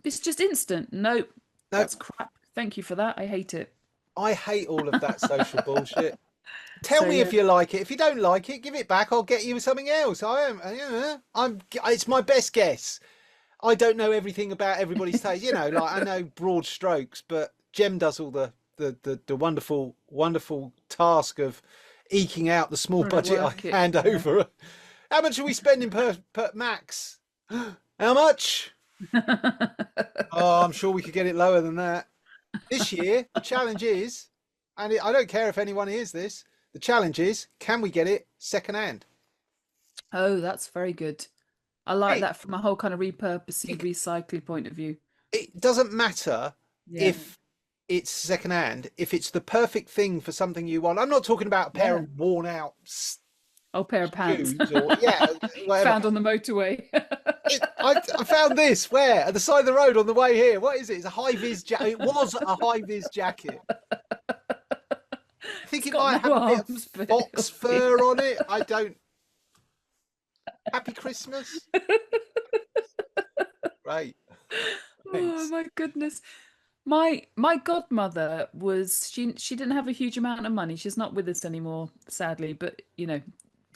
It's just instant. Nope, No, that's crap. Thank you for that. I hate it. I hate all of that social bullshit. Tell So me yeah, if you like it. If you don't like it, give it back. I'll get you something else. It's my best guess. I don't know everything about everybody's taste. Like I know broad strokes, but Jem does all the wonderful, wonderful task of eking out the small trying to budget I work it. hand Yeah. over. How much are we spending per max? How much? Oh, I'm sure we could get it lower than that. This year, the challenge is, and I don't care if anyone hears this, the challenge is, can we get it second hand? Oh, that's very good. I like Hey, that from a whole kind of repurposing, it, recycling point of view. it doesn't matter Yeah. if it's second hand, if it's the perfect thing for something you want. I'm not talking about a pair Yeah. of worn out Old pair of pants. shoes or, yeah, whatever. Found on the motorway. I found this where at the side of the road on the way here. What is it? It's a high vis jacket. It was a high vis jacket. I think it might got no have a bit arms, of but fox it'll be- fur on it. I don't. Happy Christmas. Right. Oh Thanks. my goodness. My godmother was she didn't have a huge amount of money. She's not with us anymore, sadly, but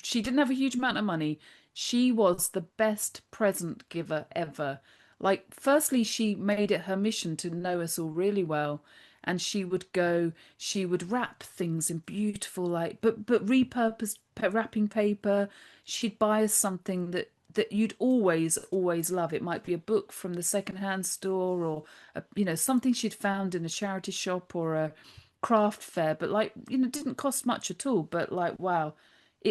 she didn't have a huge amount of money. She was the best present giver ever. Like, firstly, she made it her mission to know us all really well. And she would wrap things in beautiful, like, but repurposed wrapping paper. She'd buy us something that you'd always love. It might be a book from the secondhand store, or something she'd found in a charity shop or a craft fair, but like, didn't cost much at all. But like, wow,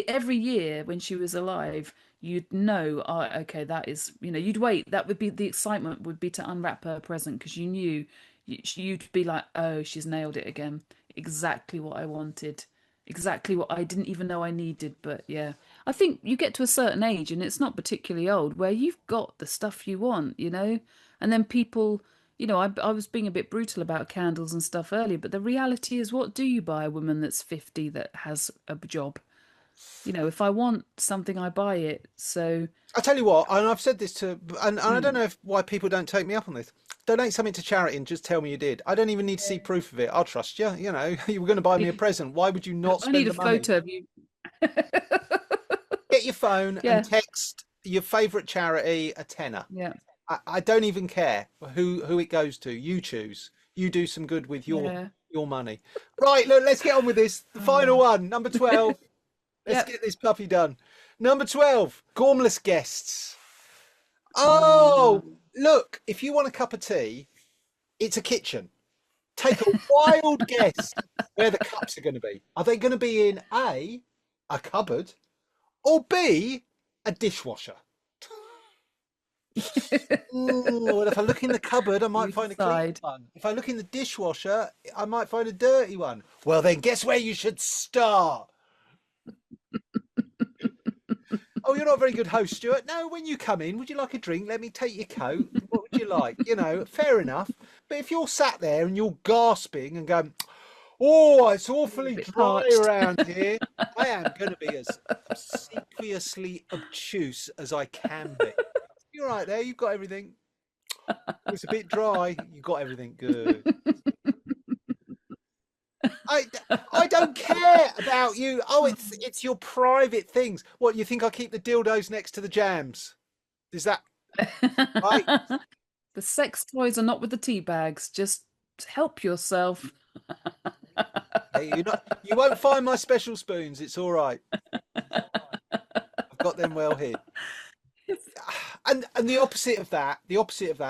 every year when she was alive, you'd know, oh, okay, that is, you'd wait. That would be the excitement, would be to unwrap her present, because you knew you'd be like, oh, she's nailed it again. Exactly what I wanted. Exactly what I didn't even know I needed. But yeah, I think you get to a certain age, and it's not particularly old, where you've got the stuff you want, and then people, I was being a bit brutal about candles and stuff earlier, but the reality is, what do you buy a woman that's 50 that has a job? If I want something, I buy it. So, I tell you what, and I've said this and I don't mm, know why people don't take me up on this. Donate something to charity and just tell me you did. I don't even need to see proof of it. I'll trust you. You were going to buy me a present. Why would you not I need spend a the money? photo of you. Get your phone and Yeah, text your favourite charity a tenner. yeah, I don't even care who it goes to. You choose. You do some good with yeah. your money. Right, look, let's get on with this. The final one, number 12. Let's Yep. get this puppy done. Number 12, gormless guests. Oh, Oh, look, if you want a cup of tea, it's a kitchen. Take a wild guess where the cups are going to be. Are they going to be in A, a cupboard, or B, a dishwasher? Well, if I look in the cupboard, I might you find a clean decide. one. If I look in the dishwasher, I might find a dirty one. Well, then guess where you should start? Oh, you're not a very good host, Stuart. No, when you come in, would you like a drink? Let me take your coat. What would you like? Fair enough. But if you're sat there and you're gasping and going, oh, it's awfully Bit dry parched. around here, I am going to be as obsequiously obtuse as I can be. You're right there. You've got everything. It's a bit dry. You've got everything good. I don't care about you. Oh, it's your private things. What, you think I keep the dildos next to the jams? Is that right? The sex toys are not with the tea bags. Just help yourself. Hey, you won't find my special spoons. It's all right. I've got them well hid. And the opposite of that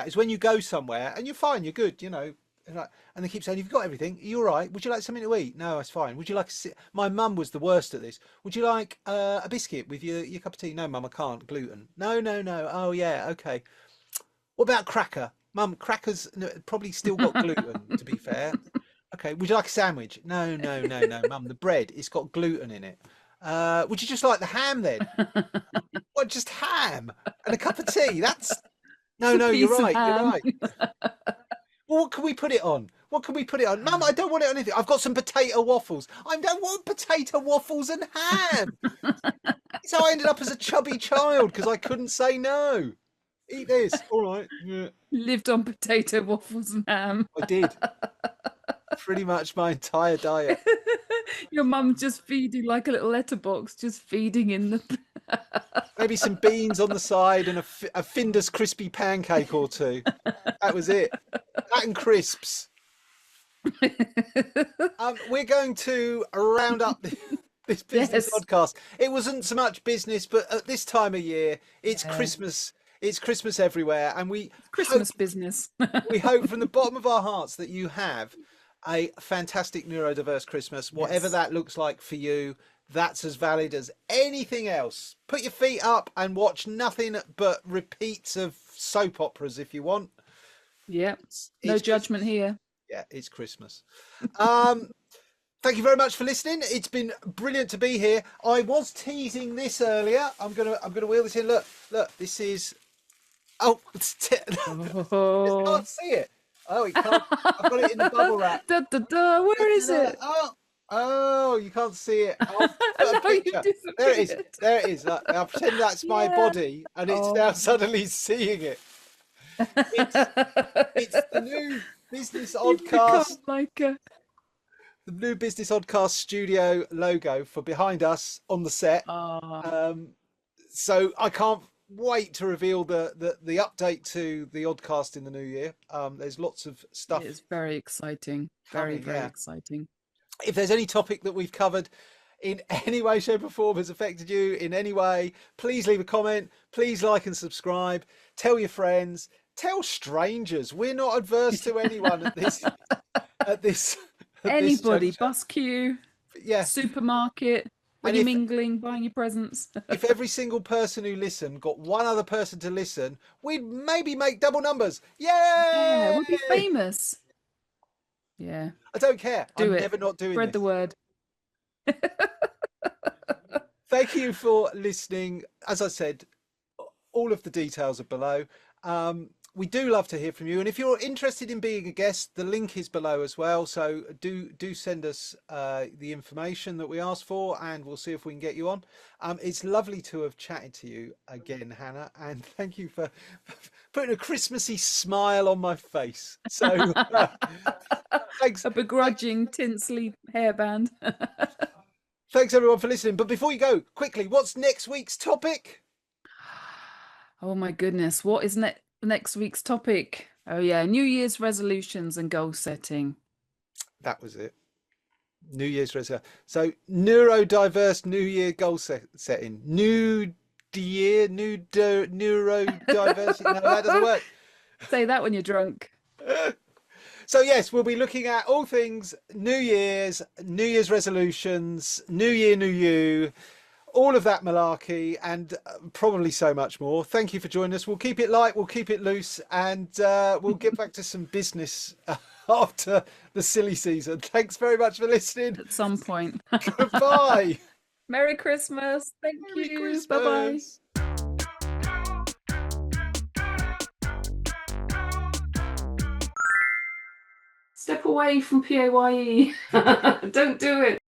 is when you go somewhere and you're fine, you're good, and they keep saying, you've got everything, are you all right? Would you like something to eat? No, that's fine. Would you like my mum was the worst at this. Would you like a biscuit with your cup of tea? No, mum, I can't. Gluten. No. Oh yeah, okay. What about cracker? Mum, crackers probably still got gluten, to be fair. Okay, would you like a sandwich? No, mum, the bread, it's got gluten in it. Would you just like the ham then? What, just ham and a cup of tea? That's no, It's a you're piece of right. You're ham. right. Well, what can we put it on? What can we put it on? Mum, I don't want it on anything. I've got some potato waffles. I don't want potato waffles and ham. So I ended up as a chubby child because I couldn't say no. Eat this. All right. Yeah. Lived on potato waffles and ham. I did. Pretty much my entire diet. Your mum just feeding like a little letterbox, just feeding in the. Maybe some beans on the side and a Findus crispy pancake or two. That was it. That and crisps. We're going to round up this business podcast. It wasn't so much business, but at this time of year, it's Christmas. It's Christmas everywhere, and Christmas business. We hope from the bottom of our hearts that you have a fantastic neurodiverse Christmas, whatever that looks like for you. That's as valid as anything else. Put your feet up and watch nothing but repeats of soap operas if you want. Yeah, no judgment here. Yeah, it's Christmas. Thank you very much for listening. It's been brilliant to be here. I was teasing this earlier. I'm gonna wheel this in. Look, this is. Oh, you can't see it. Oh, it can't. I've got it in the bubble wrap. Where is it? Oh, you can't see it. I'll put a picture. There it is. There it is. I'll pretend that's my body, and it's now suddenly seeing it. It's the new Business Oddcast. The new Business Oddcast studio logo for behind us on the set. So I can't wait to reveal the update to the Oddcast in the new year. There's lots of stuff. It's very exciting. Very exciting. If there's any topic that we've covered in any way, shape or form has affected you in any way, please leave a comment. Please like and subscribe. Tell your friends. Tell strangers. We're not adverse to anyone at this. Anybody, bus queue, yeah, supermarket, when you're mingling, buying your presents. If every single person who listened got one other person to listen, we'd maybe make double numbers. Yay! Yeah, we'd be famous. Yeah. I don't care. I'm it. never not doing Spread this. the word. Thank you for listening. As I said, all of the details are below. We do love to hear from you, and if you're interested in being a guest, the link is below as well. So do send us the information that we asked for, and we'll see if we can get you on. It's lovely to have chatted to you again, Hannah, and thank you for putting a Christmassy smile on my face. So thanks. A begrudging tinsely hairband. Thanks everyone for listening. But before you go, quickly, what's next week's topic? Oh my goodness, what is next week's topic? Oh yeah, New Year's resolutions and goal setting. That was it. New Year's resolution. So neurodiverse New Year goal setting. Neurodiversity. No, that doesn't work. Say that when you're drunk. So yes, we'll be looking at all things New Year's resolutions, New Year, New You, all of that malarkey, and probably so much more. Thank you for joining us. We'll keep it light, we'll keep it loose, and we'll get back to some business after the silly season. Thanks very much for listening. At some point. Goodbye. Merry Christmas. Thank Merry you. Christmas. Bye-bye. Step away from PAYE. Don't do it.